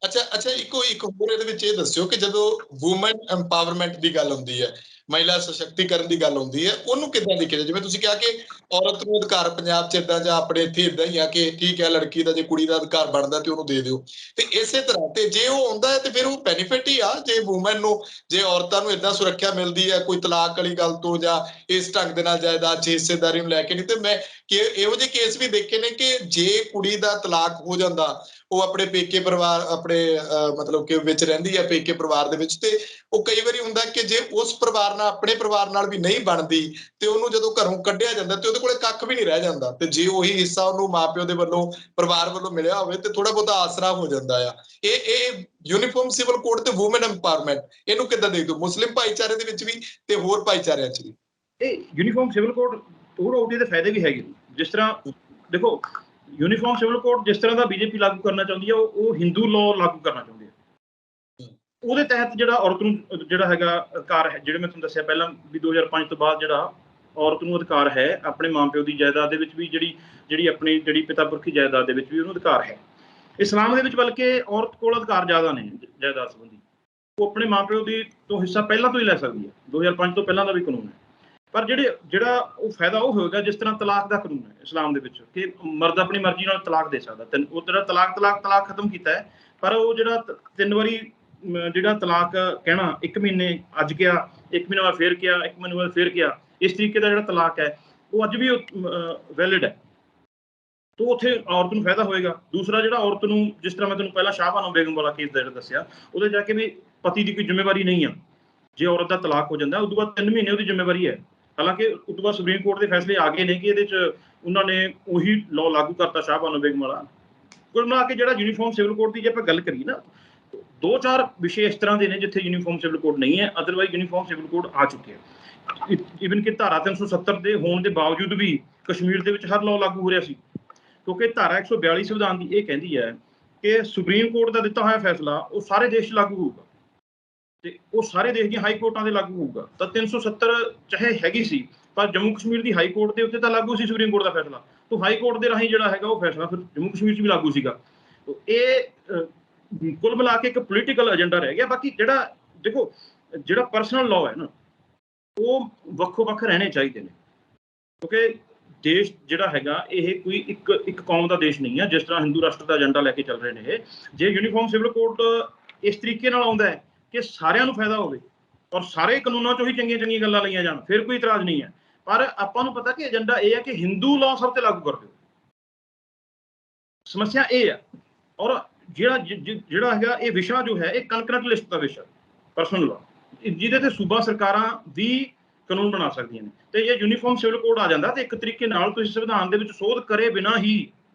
ਅੱਛਾ ਇੱਕ ਹੋਰ ਇਹਦੇ ਵਿੱਚ ਇਹ ਦੱਸਿਓ ਕਿ ਜਦੋਂ ਵੂਮਨ ਐਮਪਾਵਰਮੈਂਟ ਦੀ ਗੱਲ ਹੁੰਦੀ ਹੈ, ਮਹਿਲਾ ਸਸ਼ਕਤੀਕਰਨ ਦੀ ਗੱਲ ਹੁੰਦੀ ਹੈ, ਉਹਨੂੰ ਕਿੱਦਾਂ ਦੇਖਿਆ? ਜਿਵੇਂ ਤੁਸੀਂ ਕਿਹਾ ਕਿ ਔਰਤ ਨੂੰ ਅਧਿਕਾਰ ਪੰਜਾਬ 'ਚ ਏਦਾਂ ਜਾਂ ਆਪਣੇ ਇੱਥੇ ਏਦਾਂ ਹੀ ਆ ਕਿ ਠੀਕ ਹੈ, ਲੜਕੀ ਦਾ ਜੇ ਕੁੜੀ ਦਾ ਅਧਿਕਾਰ ਬਣਦਾ ਤੇ ਉਹਨੂੰ ਦੇ ਦਿਓ, ਤੇ ਇਸੇ ਤਰ੍ਹਾਂ ਤੇ ਜੇ ਉਹ ਆਉਂਦਾ ਹੈ ਤੇ ਫਿਰ ਉਹ ਬੈਨੀਫਿਟ ਹੀ ਆ। ਜੇ ਵੂਮਨ ਨੂੰ, ਜੇ ਔਰਤਾਂ ਨੂੰ ਏਦਾਂ ਸੁਰੱਖਿਆ ਮਿਲਦੀ ਹੈ ਕੋਈ ਤਲਾਕ ਵਾਲੀ ਗੱਲ ਤੋਂ ਜਾਂ ਇਸ ਢੰਗ ਦੇ ਨਾਲ ਜਾਇਦਾਦ 'ਚ ਹਿੱਸੇਦਾਰੀ ਨੂੰ ਲੈ ਕੇ, ਨਹੀਂ ਤੇ ਮੈਂ ਇਹੋ ਜਿਹੇ ਕੇਸ ਵੀ ਦੇਖੇ ਨੇ ਕਿ ਜੇ ਕੁੜੀ ਦਾ ਤਲਾਕ ਹੋ ਜਾਂਦਾ, ਉਹ ਆਪਣੇ ਪੇਕੇ ਪਰਿਵਾਰ ਆਪਣੇ ਮਤਲਬ ਕਿ ਵਿੱਚ ਰਹਿੰਦੀ ਹੈ ਪੇਕੇ ਪਰਿਵਾਰ ਦੇ ਵਿੱਚ, ਤੇ ਉਹ ਕਈ ਵਾਰੀ ਹੁੰਦਾ ਕਿ ਜੇ ਉਸ ਪਰਿਵਾਰ ਨਾਲ ਆਪਣੇ ਪਰਿਵਾਰ ਨਾਲ ਵੀ ਨਹੀਂ ਬਣਦੀ ਤੇ ਉਹਨੂੰ ਜਦੋਂ ਘਰੋਂ ਕੱਢਿਆ ਜਾਂਦਾ ਤੇ ਉਹਦੇ ਕੋਲੇ ਕੱਖ ਵੀ ਨਹੀਂ ਰਹਿ ਜਾਂਦਾ। ਤੇ ਜੇ ਉਹੀ ਹਿੱਸਾ ਉਹਨੂੰ ਮਾਪਿਓ ਦੇ ਵੱਲੋਂ, ਪਰਿਵਾਰ ਵੱਲੋਂ ਮਿਲਿਆ ਹੋਵੇ ਤੇ ਥੋੜਾ ਬਹੁਤਾ ਆਸਰਾ ਹੋ ਜਾਂਦਾ ਆ। ਇਹ ਯੂਨੀਫਾਰਮ ਸਿਵਲ ਕੋਡ ਤੇ ਵੂਮਨ ਐਮਪਾਵਰਮੈਂਟ, ਇਹਨੂੰ ਕਿੱਦਾਂ ਦੇਖਦੇ ਹੋ ਮੁਸਲਿਮ ਭਾਈਚਾਰੇ ਦੇ ਵਿੱਚ ਵੀ ਤੇ ਹੋਰ ਭਾਈਚਾਰਿਆਂ 'ਚ ਵੀ? ਇਹ ਯੂਨੀਫਾਰਮ ਸਿਵਲ ਕੋਡ ਥੋੜਾ ਦੇ ਫਾਇਦੇ ਵੀ ਹੈਗੇ। ਜਿਸ ਤਰ੍ਹਾਂ ਦੇਖੋ ਯੂਨੀਫਾਰਮ ਸਿਵਲ ਕੋਡ ਜਿਸ ਤਰ੍ਹਾਂ ਦਾ ਬੀਜੇਪੀ ਲਾਗੂ ਕਰਨਾ ਚਾਹੁੰਦੀ ਹੈ, ਉਹ ਹਿੰਦੂ ਲਾਅ ਲਾਗੂ ਕਰਨਾ ਚਾਹੁੰਦੀ ਹੈ। ਉਹਦੇ ਤਹਿਤ ਜਿਹੜਾ ਔਰਤ ਨੂੰ ਜਿਹੜਾ ਹੈਗਾ ਅਧਿਕਾਰ ਹੈ, ਜਿਹੜੇ ਮੈਂ ਤੁਹਾਨੂੰ ਦੱਸਿਆ ਪਹਿਲਾਂ ਵੀ 2005 ਤੋਂ ਬਾਅਦ ਜਿਹੜਾ ਔਰਤ ਨੂੰ ਅਧਿਕਾਰ ਹੈ ਆਪਣੇ ਮਾਂ ਪਿਓ ਦੀ ਜਾਇਦਾਦ ਦੇ ਵਿੱਚ ਵੀ, ਜਿਹੜੀ ਆਪਣੀ ਜਿਹੜੀ ਪਿਤਾ ਪੁਰਖੀ ਜਾਇਦਾਦ ਦੇ ਵਿੱਚ ਵੀ ਉਹਨੂੰ ਅਧਿਕਾਰ ਹੈ। ਇਸਲਾਮ ਦੇ ਵਿੱਚ ਬਲਕਿ ਔਰਤ ਕੋਲ ਅਧਿਕਾਰ ਜ਼ਿਆਦਾ ਨੇ ਜਾਇਦਾਦ ਸੰਬੰਧੀ। ਉਹ ਆਪਣੇ ਮਾਂ ਪਿਓ ਦੀ ਤੋਂ ਹਿੱਸਾ ਪਹਿਲਾਂ ਤੋਂ ਹੀ ਲੈ ਸਕਦੀ ਹੈ। 2005 ਤੋਂ ਪਹਿਲਾਂ ਦਾ ਵੀ ਕਾਨੂੰਨ ਹੈ। ਪਰ ਜਿਹੜਾ ਉਹ ਫਾਇਦਾ ਉਹ ਹੋਏਗਾ ਜਿਸ ਤਰ੍ਹਾਂ ਤਲਾਕ ਦਾ ਕਾਨੂੰਨ ਹੈ ਇਸਲਾਮ ਦੇ ਵਿੱਚ ਕਿ ਮਰਦ ਆਪਣੀ ਮਰਜ਼ੀ ਨਾਲ ਤਲਾਕ ਦੇ ਸਕਦਾ। ਉਹ ਜਿਹੜਾ ਤਲਾਕ ਖਤਮ ਕੀਤਾ ਹੈ, ਪਰ ਉਹ ਜਿਹੜਾ 3 ਵਾਰੀ ਜਿਹੜਾ ਤਲਾਕ ਕਹਿਣਾ, 1 ਮਹੀਨੇ ਅੱਜ ਕਿਹਾ, 1 ਮਹੀਨੇ ਬਾਅਦ ਫੇਰ ਕਿਹਾ, 1 ਮਹੀਨੇ ਬਾਅਦ ਫੇਰ ਕਿਹਾ, ਇਸ ਤਰੀਕੇ ਦਾ ਜਿਹੜਾ ਤਲਾਕ ਹੈ ਉਹ ਅੱਜ ਵੀ ਵੈਲਿਡ ਹੈ। ਤਾਂ ਉੱਥੇ ਔਰਤ ਨੂੰ ਫਾਇਦਾ ਹੋਏਗਾ। ਦੂਸਰਾ ਜਿਹੜਾ ਔਰਤ ਨੂੰ, ਜਿਸ ਤਰ੍ਹਾਂ ਮੈਂ ਤੁਹਾਨੂੰ ਪਹਿਲਾਂ ਸ਼ਾਹਬਾਨੋ ਬੇਗਮ ਵਾਲਾ ਕੇਸ ਜਿਹੜਾ ਦੱਸਿਆ, ਉਹਦੇ ਜਾ ਕੇ ਵੀ ਪਤੀ ਦੀ ਕੋਈ ਜ਼ਿੰਮੇਵਾਰੀ ਨਹੀਂ ਆ। ਜੇ ਔਰਤ ਦਾ ਤਲਾਕ ਹੋ ਜਾਂਦਾ ਉਸ ਤੋਂ ਬਾਅਦ 3 ਮਹੀਨੇ ਉਹਦੀ ਜ਼ਿੰਮੇਵਾਰੀ ਹੈ। ਹਾਲਾਂਕਿ ਉਸ ਤੋਂ ਬਾਅਦ ਸੁਪਰੀਮ ਕੋਰਟ ਦੇ ਫੈਸਲੇ ਆ ਗਏ ਨੇ ਕਿ ਇਹਦੇ 'ਚ ਉਹਨਾਂ ਨੇ ਉਹੀ ਲਾਅ ਲਾਗੂ ਕਰਤਾ ਸ਼ਾਹਬਾਨੋ ਬੇਗਮ ਵਾਲਾ। ਕੁੱਲ ਮਿਲਾ ਕੇ ਜਿਹੜਾ ਯੂਨੀਫਾਰਮ ਸਿਵਲ ਕੋਡ ਦੀ ਜੇ ਆਪਾਂ ਗੱਲ ਕਰੀਏ ਨਾ, 2-4 ਵਿਸ਼ੇ ਇਸ ਤਰ੍ਹਾਂ ਦੇ ਨੇ ਜਿੱਥੇ ਯੂਨੀਫਾਰਮ ਸਿਵਲ ਕੋਡ ਨਹੀਂ ਹੈ, ਅਦਰਵਾਈਜ਼ ਯੂਨੀਫਾਰਮ ਸਿਵਲ ਕੋਡ ਆ ਚੁੱਕੇ ਹੈ। ਈਵਨ ਕਿ ਧਾਰਾ 370 ਦੇ ਹੋਣ ਦੇ ਬਾਵਜੂਦ ਵੀ ਕਸ਼ਮੀਰ ਦੇ ਵਿੱਚ ਹਰ ਲਾਅ ਲਾਗੂ ਹੋ ਰਿਹਾ ਸੀ, ਕਿਉਂਕਿ ਧਾਰਾ 142 ਸੰਵਿਧਾਨ ਦੀ ਇਹ ਕਹਿੰਦੀ ਹੈ ਕਿ ਸੁਪਰੀਮ ਕੋਰਟ ਦਾ ਦਿੱਤਾ ਹੋਇਆ ਫੈਸਲਾ ਉਹ ਸਾਰੇ ਦੇਸ਼ 'ਚ ਲਾਗੂ ਹੋਊਗਾ ਤੇ ਉਹ ਸਾਰੇ ਦੇਸ਼ ਦੀਆਂ ਹਾਈ ਕੋਰਟਾਂ ਦੇ ਲਾਗੂ ਹੋਊਗਾ। ਤਾਂ 370 ਚਾਹੇ ਹੈਗੀ ਸੀ, ਪਰ ਜੰਮੂ ਕਸ਼ਮੀਰ ਦੀ ਹਾਈ ਕੋਰਟ ਦੇ ਉੱਤੇ ਤਾਂ ਲਾਗੂ ਸੀ ਸੁਪਰੀਮ ਕੋਰਟ ਦਾ ਫੈਸਲਾ। ਤਾਂ ਹਾਈ ਕੋਰਟ ਦੇ ਰਾਹੀਂ ਜਿਹੜਾ ਹੈਗਾ ਉਹ ਫੈਸਲਾ ਫਿਰ ਜੰਮੂ ਕਸ਼ਮੀਰ 'ਚ ਵੀ ਲਾਗੂ ਸੀਗਾ। ਇਹ ਕੁੱਲ ਮਿਲਾ ਕੇ ਇੱਕ ਪੋਲੀਟੀਕਲ ਏਜੰਡਾ ਰਹਿ ਗਿਆ। ਬਾਕੀ ਜਿਹੜਾ ਦੇਖੋ, ਜਿਹੜਾ ਪਰਸਨਲ ਲਾਅ ਹੈ ਨਾ, ਉਹ ਵੱਖੋ ਵੱਖ ਰਹਿਣੇ ਚਾਹੀਦੇ ਨੇ, ਕਿਉਂਕਿ ਦੇਸ਼ ਜਿਹੜਾ ਹੈਗਾ ਇਹ ਕੋਈ ਇੱਕ ਕੌਮ ਦਾ ਦੇਸ਼ ਨਹੀਂ ਹੈ। ਜਿਸ ਤਰ੍ਹਾਂ ਹਿੰਦੂ ਰਾਸ਼ਟਰ ਦਾ ਏਜੰਡਾ ਲੈ ਕੇ ਚੱਲ ਰਹੇ ਨੇ ਇਹ, ਜੇ ਯੂਨੀਫਾਰਮ ਸਿਵਲ ਕੋਡ ਇਸ ਤਰੀਕੇ ਨਾਲ ਆਉਂਦਾ ਹੈ ਕਿ ਸਾਰਿਆਂ ਨੂੰ ਫਾਇਦਾ ਹੋਵੇ ਔਰ ਸਾਰੇ ਕਾਨੂੰਨਾਂ 'ਚੋਂ ਹੀ ਚੰਗੀਆਂ ਚੰਗੀਆਂ ਗੱਲਾਂ ਲਈਆਂ ਜਾਣ, ਫਿਰ ਕੋਈ ਇਤਰਾਜ਼ ਨਹੀਂ ਹੈ। ਪਰ ਆਪਾਂ ਨੂੰ ਪਤਾ ਕਿ ਏਜੰਡਾ ਇਹ ਹੈ ਕਿ ਹਿੰਦੂ ਲਾਅ ਸਭ ਤੇ ਲਾਗੂ ਕਰ ਦਿਓ। ਸਮੱਸਿਆ ਇਹ ਹੈ। ਔਰ ਜਿਹੜਾ ਹੈਗਾ ਇਹ ਵਿਸ਼ਾ ਜੋ ਹੈ ਇਹ ਕੰਕਰੈਂਟ ਲਿਸਟ ਦਾ ਵਿਸ਼ਾ, ਪਰਸਨਲ ਲਾਅ, ਜਿਹਦੇ ਤੇ ਸੂਬਾ ਸਰਕਾਰਾਂ ਵੀ ਕਾਨੂੰਨ ਬਣਾ ਸਕਦੀਆਂ ਨੇ। ਤੇ ਜੇ ਯੂਨੀਫਾਰਮ ਸਿਵਲ ਕੋਡ ਆ ਜਾਂਦਾ ਤੇ ਇੱਕ ਤਰੀਕੇ ਨਾਲ ਤੁਸੀਂ ਸੰਵਿਧਾਨ ਦੇ ਵਿੱਚ ਸੋਧ ਕਰੇ ਬਿਨਾਂ ਹੀ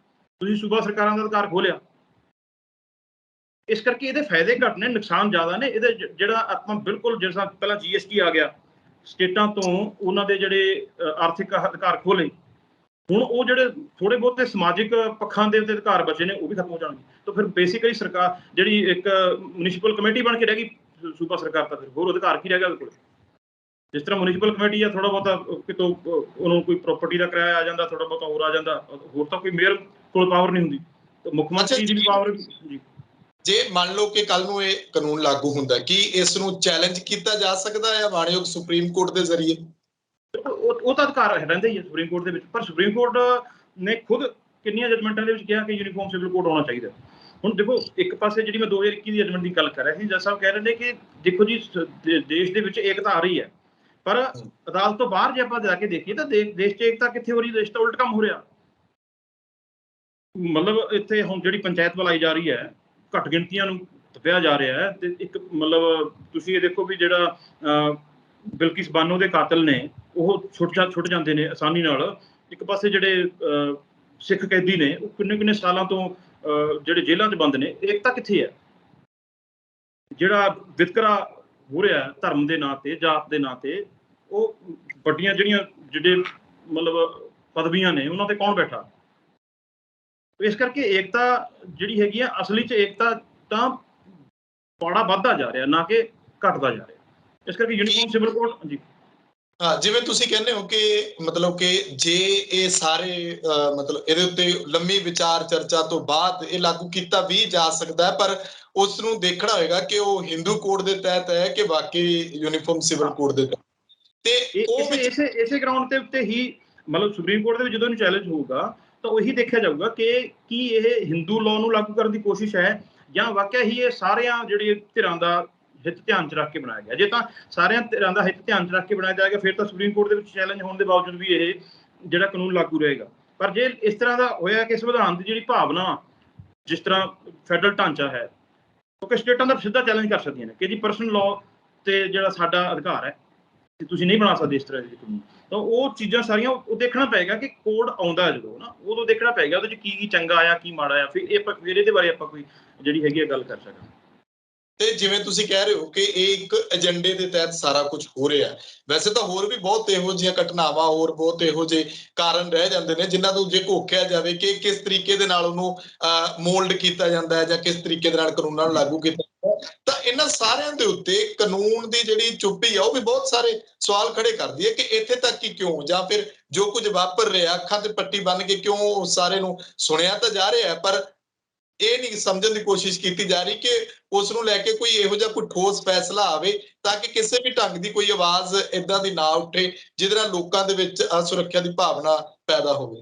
ਤੁਸੀਂ ਸੂਬਾ ਸਰਕਾਰਾਂ ਦਾ ਅਧਿਕਾਰ ਖੋਲਿਆ। ਇਸ ਕਰਕੇ ਇਹਦੇ ਫਾਇਦੇ ਘੱਟ ਨੇ, ਨੁਕਸਾਨ ਜ਼ਿਆਦਾ ਨੇ। ਇਹਦੇ ਜਿਹੜਾ ਆਪਾਂ ਬਿਲਕੁਲ, ਜਿਸ ਤਰ੍ਹਾਂ ਪਹਿਲਾਂ GST ਆ ਗਿਆ, ਸਟੇਟਾਂ ਤੋਂ ਉਹਨਾਂ ਦੇ ਜਿਹੜੇ ਆਰਥਿਕ ਅਧਿਕਾਰ ਖੋਲੇ, ਹੁਣ ਉਹ ਜਿਹੜੇ ਥੋੜੇ ਬਹੁਤੇ ਸਮਾਜਿਕ ਪੱਖਾਂ ਦੇ ਉੱਤੇ ਅਧਿਕਾਰ ਬਚੇ ਨੇ ਉਹ ਵੀ ਖਤਮ ਹੋ ਜਾਣਗੇ। ਤਾਂ ਫਿਰ ਬੇਸਿਕਲੀ ਸਰਕਾਰ ਜਿਹੜੀ ਇੱਕ ਮਿਊਨਿਸਪਲ ਕਮੇਟੀ ਬਣ ਕੇ ਰਹਿ ਗਈ ਸੂਬਾ ਸਰਕਾਰ, ਤਾਂ ਫਿਰ ਹੋਰ ਅਧਿਕਾਰ ਕੀ ਰਹਿ ਗਿਆ ਉਹਦੇ ਕੋਲ। ਜਿਸ ਤਰ੍ਹਾਂ ਮਿਊਨਿਸਪਲ ਕਮੇਟੀ ਆ, ਥੋੜਾ ਬਹੁਤਾ ਕਿਤੋਂ ਉਹਨੂੰ ਕੋਈ ਪ੍ਰਾਪਰਟੀ ਦਾ ਕਿਰਾਇਆ ਆ ਜਾਂਦਾ, ਥੋੜਾ ਬਹੁਤਾ ਹੋਰ ਆ ਜਾਂਦਾ, ਹੋਰ ਤਾਂ ਕੋਈ ਮੇਅਰ ਕੋਲ ਪਾਵਰ ਨਹੀਂ ਹੁੰਦੀ। ਮੁੱਖ ਮੰਤਰੀ ਦੀ ਵੀ ਪਾਵਰ ਜੀ। ਜੇ ਮੰਨ ਲਓ ਕਿ ਕੱਲ ਨੂੰ ਇਹ ਕਾਨੂੰਨ ਲਾਗੂ ਹੁੰਦਾ, ਕੀ ਇਸ ਨੂੰ ਚੈਲੰਜ ਕੀਤਾ ਜਾ ਸਕਦਾ ਹੈ ਮਾਣਯੋਗ ਸੁਪਰੀਮ ਕੋਰਟ ਦੇ ਜ਼ਰੀਏ? ਉਹ ਤਾਂ ਅਧਿਕਾਰ ਰਹਿੰਦਾ ਹੀ ਹੈ ਸੁਪਰੀਮ ਕੋਰਟ ਦੇ ਵਿੱਚ, ਪਰ ਸੁਪਰੀਮ ਕੋਰਟ ਨੇ ਖੁਦ ਕਿੰਨੀਆਂ ਜਜਮੈਂਟਾਂ ਦੇ ਵਿੱਚ ਕਿਹਾ ਕਿ ਯੂਨੀਫਾਰਮ ਸਿਵਲ ਕੋਡ ਆਉਣਾ ਚਾਹੀਦਾ। ਹੁਣ ਦੇਖੋ, ਇੱਕ ਪਾਸੇ ਜਿਹੜੀ ਮੈਂ 2021 ਦੀ ਜਜਮੈਂਟ ਦੀ ਗੱਲ ਕਰ ਰਿਹਾ ਸੀ, ਜੱਜ ਸਾਹਿਬ ਕਹਿ ਰਹੇ ਨੇ ਕਿ ਦੇਖੋ ਜੀ ਦੇਸ਼ ਦੇ ਵਿੱਚ ਏਕਤਾ ਆ ਰਹੀ ਹੈ, ਪਰ ਅਦਾਲਤ ਤੋਂ ਬਾਹਰ ਜੇ ਆਪਾਂ ਜਾ ਕੇ ਦੇਖੀਏ ਤਾਂ ਦੇਸ਼ 'ਚ ਏਕਤਾ ਕਿੱਥੇ ਹੋ ਰਹੀ, ਦੇਸ਼ ਤਾਂ ਉਲਟ ਕੰਮ ਹੋ ਰਿਹਾ। ਮਤਲਬ ਇੱਥੇ ਹੁਣ ਜਿਹੜੀ ਪੰਚਾਇਤ ਬੁਲਾਈ ਜਾ ਰਹੀ ਹੈ, ਘੱਟ ਗਿਣਤੀਆਂ ਨੂੰ ਦੱਬਿਆ ਜਾ ਰਿਹਾ ਹੈ। ਤੇ ਇੱਕ ਮਤਲਬ ਤੁਸੀਂ ਇਹ ਦੇਖੋ ਵੀ ਜਿਹੜਾ ਬਿਲਕਿਸ ਬਾਨੋ ਦੇ ਕਾਤਲ ਨੇ ਉਹ ਛੁੱਟ ਜਾਂਦੇ ਨੇ ਆਸਾਨੀ ਨਾਲ। ਇੱਕ ਪਾਸੇ ਜਿਹੜੇ ਸਿੱਖ ਕੈਦੀ ਨੇ ਉਹ ਕਿੰਨੇ ਸਾਲਾਂ ਤੋਂ ਜਿਹੜੇ ਜੇਲ੍ਹਾਂ 'ਚ ਬੰਦ ਨੇ। ਏਕਤਾ ਕਿੱਥੇ ਹੈ? ਜਿਹੜਾ ਵਿਤਕਰਾ ਹੋ ਰਿਹਾ ਧਰਮ ਦੇ ਨਾਂ ਤੇ, ਜਾਤ ਦੇ ਨਾਂ ਤੇ, ਉਹ ਵੱਡੀਆਂ ਜਿਹੜੇ ਮਤਲਬ ਪਦਵੀਆਂ ਨੇ ਉਹਨਾਂ ਤੇ ਕੌਣ ਬੈਠਾ? ਇਸ ਕਰਕੇ ਏਕਤਾ ਜਿਹੜੀ ਹੈਗੀ ਆ, ਅਸਲੀ 'ਚ ਏਕਤਾ ਤਾਂ ਪਾੜਾ ਵੱਧਦਾ ਜਾ ਰਿਹਾ, ਨਾ ਕਿ ਘਟਦਾ ਜਾ ਰਿਹਾ। ਇਸ ਕਰਕੇ ਯੂਨੀਫਾਰਮ ਸਿਵਲ ਕੋਡ ਜੀ। ਹਾਂ, ਜਿਵੇਂ ਤੁਸੀਂ ਕਹਿੰਦੇ ਹੋ ਕਿ ਮਤਲਬ ਕਿ ਜੇ ਇਹ ਸਾਰੇ ਮਤਲਬ ਇਹਦੇ ਉੱਤੇ ਲੰਮੀ ਵਿਚਾਰ ਚਰਚਾ ਤੋਂ ਬਾਅਦ ਇਹ ਲਾਗੂ ਕੀਤਾ ਵੀ ਜਾ ਸਕਦਾ ਹੈ, ਪਰ ਉਸ ਨੂੰ ਦੇਖਣਾ ਹੋਏਗਾ ਕਿ ਉਹ ਹਿੰਦੂ ਕੋਡ ਦੇ ਤਹਿਤ ਹੈ ਕਿ ਬਾਕੀ ਯੂਨੀਫਾਰਮ ਸਿਵਲ ਕੋਡ ਦੇ ਤਹਿਤ। ਤੇ ਉਹ ਇਸੇ ਗਰਾਊਂਡ ਦੇ ਉੱਤੇ ਹੀ ਮਤਲਬ ਸੁਪਰੀਮ ਕੋਰਟ ਦੇ ਵਿੱਚ ਜਦੋਂ ਇਹਨੂੰ ਚੈਲੰਜ ਹੋਊਗਾ ਤਾਂ ਉਹੀ ਦੇਖਿਆ ਜਾਊਗਾ ਕਿ ਕੀ ਇਹ ਹਿੰਦੂ ਲਾਅ ਨੂੰ ਲਾਗੂ ਕਰਨ ਦੀ ਕੋਸ਼ਿਸ਼ ਹੈ ਜਾਂ ਵਾਕਿਆ ਹੀ ਇਹ ਸਾਰਿਆਂ ਜਿਹੜੀ ਧਿਰਾਂ ਦਾ ਹਿੱਤ ਧਿਆਨ 'ਚ ਰੱਖ ਕੇ ਬਣਾਇਆ ਗਿਆ। ਜੇ ਤਾਂ ਸਾਰਿਆਂ ਧਿਰਾਂ ਦਾ ਹਿੱਤ ਧਿਆਨ 'ਚ ਰੱਖ ਕੇ ਬਣਾਇਆ ਜਾਏਗਾ, ਫਿਰ ਤਾਂ ਸੁਪਰੀਮ ਕੋਰਟ ਦੇ ਵਿੱਚ ਚੈਲੰਜ ਹੋਣ ਦੇ ਬਾਵਜੂਦ ਵੀ ਇਹ ਜਿਹੜਾ ਕਾਨੂੰਨ ਲਾਗੂ ਰਹੇਗਾ। ਪਰ ਜੇ ਇਸ ਤਰ੍ਹਾਂ ਦਾ ਹੋਇਆ ਕਿ ਸੰਵਿਧਾਨ ਦੀ ਜਿਹੜੀ ਭਾਵਨਾ, ਜਿਸ ਤਰ੍ਹਾਂ ਫੈਡਰਲ ਢਾਂਚਾ ਹੈ, ਕਿਉਂਕਿ ਸਟੇਟਾਂ ਦਾ ਸਿੱਧਾ ਚੈਲੰਜ ਕਰ ਸਕਦੀਆਂ ਨੇ ਕਿ ਜੀ ਪਰਸਨਲ ਲਾਅ ਤੇ ਜਿਹੜਾ ਸਾਡਾ ਅਧਿਕਾਰ ਹੈ ਤੇ ਤੁਸੀਂ ਨਹੀਂ ਬਣਾ ਸਕਦੇ ਇਸ ਤਰ੍ਹਾਂ ਦੇ ਕਾਨੂੰਨ। ਤਾਂ ਉਹ ਚੀਜ਼ਾਂ ਸਾਰੀਆਂ ਉਹ ਦੇਖਣਾ ਪਏਗਾ ਕਿ ਕੋਡ ਆਉਂਦਾ ਜਦੋਂ ਨਾ, ਉਦੋਂ ਦੇਖਣਾ ਪਏਗਾ ਉਹਦੇ 'ਚ ਕੀ ਚੰਗਾ ਆਇਆ, ਕੀ ਮਾੜਾ ਆਇਆ, ਫਿਰ ਇਹਦੇ ਬਾਰੇ ਆਪਾਂ ਕੋਈ ਜਿਹੜੀ ਹੈਗੀ ਆ ਗੱਲ ਕਰ ਸਕਦੇ। ਤੇ ਜਿਵੇਂ ਤੁਸੀਂ ਕਹਿ ਰਹੇ ਹੋ ਕਿ ਇਹ ਇੱਕ ਏਜੰਡੇ ਦੇ ਤਹਿਤ ਸਾਰਾ ਕੁਝ ਹੋ ਰਿਹਾ ਹੈ, ਵੈਸੇ ਤਾਂ ਹੋਰ ਵੀ ਬਹੁਤ ਇਹੋ ਜਿਹੀਆਂ ਘਟਨਾਵਾਂ, ਹੋਰ ਬਹੁਤ ਇਹੋ ਜਿਹੇ ਕਾਰਨ ਰਹਿ ਜਾਂਦੇ ਨੇ ਜਿਨ੍ਹਾਂ ਨੂੰ ਜੇ ਘੋਖਿਆ ਜਾਵੇ ਕਿ ਕਿਸ ਤਰੀਕੇ ਦੇ ਨਾਲ ਉਹਨੂੰ ਮੋਲਡ ਕੀਤਾ ਜਾਂਦਾ ਹੈ ਜਾਂ ਕਿਸ ਤਰੀਕੇ ਦੇ ਨਾਲ ਕਾਨੂੰਨਾਂ ਨੂੰ ਲਾਗੂ ਕੀਤਾ ਜਾਂਦਾ, ਤਾਂ ਇਹਨਾਂ ਸਾਰਿਆਂ ਦੇ ਉੱਤੇ ਕਾਨੂੰਨ ਦੀ ਜਿਹੜੀ ਚੁੱਪੀ ਆ ਉਹ ਵੀ ਬਹੁਤ ਸਾਰੇ ਸਵਾਲ ਖੜੇ ਕਰਦੀ ਹੈ ਕਿ ਇੱਥੇ ਤੱਕ ਹੀ ਕਿਉਂ, ਜਾਂ ਫਿਰ ਜੋ ਕੁਝ ਵਾਪਰ ਰਿਹਾ ਅੱਖਾਂ ਤੇ ਪੱਟੀ ਬੰਨ੍ਹ ਕੇ ਕਿਉਂ ਉਹ ਸਾਰੇ ਨੂੰ ਸੁਣਿਆ ਤਾਂ ਜਾ ਰਿਹਾ ਹੈ, ਪਰ ਇਹ ਨਹੀਂ ਸਮਝਣ ਦੀ ਕੋਸ਼ਿਸ਼ ਕੀਤੀ ਜਾ ਰਹੀ ਕਿ ਉਸ ਨੂੰ ਲੈ ਕੇ ਕੋਈ ਇਹੋ ਜਿਹਾ ਕੋਈ ਠੋਸ ਫੈਸਲਾ ਆਵੇ ਤਾਂ ਕਿ ਕਿਸੇ ਵੀ ਢੰਗ ਦੀ ਕੋਈ ਆਵਾਜ਼ ਏਦਾਂ ਦੀ ਨਾ ਉੱਠੇ ਜਿਹਦੇ ਨਾਲ ਲੋਕਾਂ ਦੇ ਵਿੱਚ ਅਸੁਰੱਖਿਆ ਦੀ ਭਾਵਨਾ ਪੈਦਾ ਹੋਵੇ।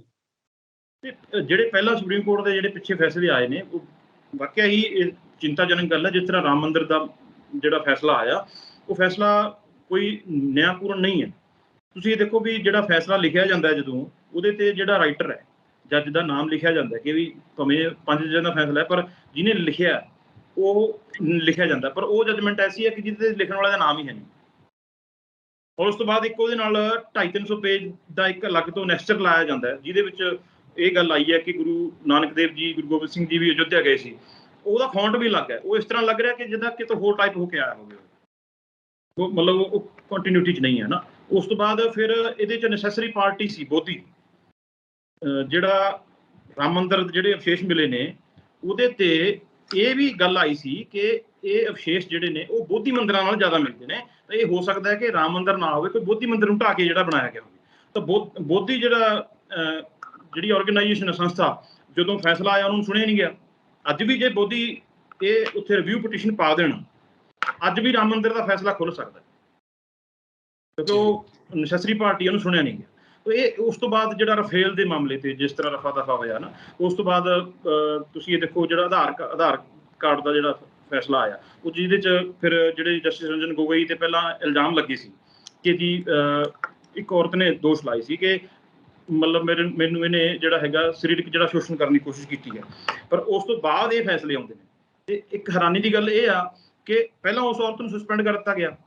ਜਿਹੜੇ ਪਹਿਲਾਂ ਸੁਪਰੀਮ ਕੋਰਟ ਦੇ ਜਿਹੜੇ ਪਿੱਛੇ ਫੈਸਲੇ ਆਏ ਨੇ ਉਹ ਵਾਕਿਆ ਹੀ ਚਿੰਤਾਜਨਕ ਗੱਲ ਹੈ। ਜਿਸ ਤਰ੍ਹਾਂ ਰਾਮ ਮੰਦਿਰ ਦਾ ਜਿਹੜਾ ਫੈਸਲਾ ਆਇਆ, ਉਹ ਫੈਸਲਾ ਕੋਈ ਨਿਆਂਪੂਰਨ ਨਹੀਂ ਹੈ। ਤੁਸੀਂ ਇਹ ਦੇਖੋ ਵੀ ਜਿਹੜਾ ਫੈਸਲਾ ਲਿਖਿਆ ਜਾਂਦਾ ਜਦੋਂ ਉਹਦੇ ਤੇ ਜਿਹੜਾ ਰਾਈਟਰ ਹੈ, ਜੱਜ ਦਾ ਨਾਮ ਲਿਖਿਆ ਜਾਂਦਾ ਕਿ ਵੀ ਭਾਵੇਂ 5 ਜੱਜਾਂ ਦਾ ਫੈਸਲਾ ਹੈ, ਪਰ ਜਿਹਨੇ ਲਿਖਿਆ ਉਹ ਲਿਖਿਆ ਜਾਂਦਾ, ਪਰ ਉਹ ਜਜਮੈਂਟ ਐਸੀ ਹੈ ਕਿ ਜਿਹਦੇ ਤੇ ਲਿਖਣ ਵਾਲੇ ਦਾ ਨਾਮ ਹੀ ਹੈ ਨਹੀਂ। ਔਰ ਉਸ ਤੋਂ ਬਾਅਦ ਇੱਕ ਉਹਦੇ ਨਾਲ 250-300 ਪੇਜ ਦਾ ਇੱਕ ਅਲੱਗ ਤੋਂ ਨੈਕਸਚਰ ਲਾਇਆ ਜਾਂਦਾ ਹੈ, ਜਿਹਦੇ ਵਿੱਚ ਇਹ ਗੱਲ ਆਈ ਹੈ ਕਿ ਗੁਰੂ ਨਾਨਕ ਦੇਵ ਜੀ, ਗੁਰੂ ਗੋਬਿੰਦ ਸਿੰਘ ਜੀ ਵੀ ਅਯੁੱਧਿਆ ਗਏ ਸੀ। ਉਹਦਾ ਫੌਂਟ ਵੀ ਅਲੱਗ ਹੈ, ਉਹ ਇਸ ਤਰ੍ਹਾਂ ਲੱਗ ਰਿਹਾ ਕਿ ਜਿੱਦਾਂ ਕਿਤੋਂ ਹੋਰ ਟਾਈਪ ਹੋ ਕੇ ਆਇਆ ਹੋਵੇ, ਉਹ ਮਤਲਬ ਉਹ ਕੰਟੀਨਿਊਟੀ 'ਚ ਨਹੀਂ ਹੈ ਨਾ। ਉਸ ਤੋਂ ਬਾਅਦ ਫਿਰ ਇਹਦੇ 'ਚ ਨੈਸੈਸਰੀ ਪਾਰਟੀ ਸੀ ਬੋਧੀ, ਜਿਹੜਾ ਰਾਮ ਮੰਦਰ ਜਿਹੜੇ ਅਵਸ਼ੇਸ਼ ਮਿਲੇ ਨੇ ਉਹਦੇ ਤੇ ਇਹ ਵੀ ਗੱਲ ਆਈ ਸੀ ਕਿ ਇਹ ਅਵਸ਼ੇਸ਼ ਜਿਹੜੇ ਨੇ ਉਹ ਬੋਧੀ ਮੰਦਿਰਾਂ ਨਾਲ ਜ਼ਿਆਦਾ ਮਿਲਦੇ ਨੇ, ਤਾਂ ਇਹ ਹੋ ਸਕਦਾ ਹੈ ਕਿ ਰਾਮ ਮੰਦਿਰ ਨਾ ਹੋਵੇ, ਕੋਈ ਬੋਧੀ ਮੰਦਿਰ ਨੂੰ ਢਾਹ ਕੇ ਜਿਹੜਾ ਬਣਾਇਆ ਗਿਆ ਹੋਵੇ। ਤਾਂ ਬੋਧੀ ਜਿਹੜੀ ਆਰਗੇਨਾਈਜੇਸ਼ਨ ਸੰਸਥਾ, ਜਦੋਂ ਫੈਸਲਾ ਆਇਆ ਉਹਨੂੰ ਸੁਣਿਆ ਨਹੀਂ ਗਿਆ। ਅੱਜ ਵੀ ਜੇ ਬੋਧੀ ਇਹ ਉੱਥੇ ਰਿਵਿਊ ਪਟੀਸ਼ਨ ਪਾ ਦੇਣ, ਅੱਜ ਵੀ ਰਾਮ ਮੰਦਿਰ ਦਾ ਫੈਸਲਾ ਖੁੱਲ ਸਕਦਾ, ਕਿਉਂਕਿ ਉਹ ਨੈਸੈਸਰੀ ਪਾਰਟੀ ਉਹਨੂੰ ਸੁਣਿਆ ਨਹੀਂ ਗਿਆ। ਇਹ ਉਸ ਤੋਂ ਬਾਅਦ ਜਿਹੜਾ ਰਫੇਲ ਦੇ ਮਾਮਲੇ ਤੇ ਜਿਸ ਤਰ੍ਹਾਂ ਰਫਾ ਦਫਾ ਹੋਇਆ ਨਾ, ਉਸ ਤੋਂ ਬਾਅਦ ਤੁਸੀਂ ਇਹ ਦੇਖੋ ਜਿਹੜਾ ਆਧਾਰ ਕਾਰਡ ਦਾ ਜਿਹੜਾ ਫੈਸਲਾ ਆਇਆ, ਉਹ ਜਿਹਦੇ 'ਚ ਫਿਰ ਜਿਹੜੇ ਜਸਟਿਸ ਰੰਜਨ ਗੋਗੋਈ ਤੇ ਪਹਿਲਾਂ ਇਲਜ਼ਾਮ ਲੱਗੇ ਸੀ ਕਿ ਜੀ ਇੱਕ ਔਰਤ ਨੇ ਦੋਸ਼ ਲਾਏ ਸੀ ਕਿ ਮਤਲਬ ਮੈਨੂੰ ਇਹਨੇ ਜਿਹੜਾ ਹੈਗਾ ਸਰੀਰਕ ਜਿਹੜਾ ਸ਼ੋਸ਼ਣ ਕਰਨ ਦੀ ਕੋਸ਼ਿਸ਼ ਕੀਤੀ ਹੈ, ਪਰ ਉਸ ਤੋਂ ਬਾਅਦ ਇਹ ਫੈਸਲੇ ਆਉਂਦੇ ਨੇ। ਤੇ ਇੱਕ ਹੈਰਾਨੀ ਦੀ ਗੱਲ ਇਹ ਆ ਕਿ ਪਹਿਲਾਂ ਉਸ ਔਰਤ ਨੂੰ ਸਸਪੈਂਡ ਕਰ ਦਿੱਤਾ ਗਿਆ,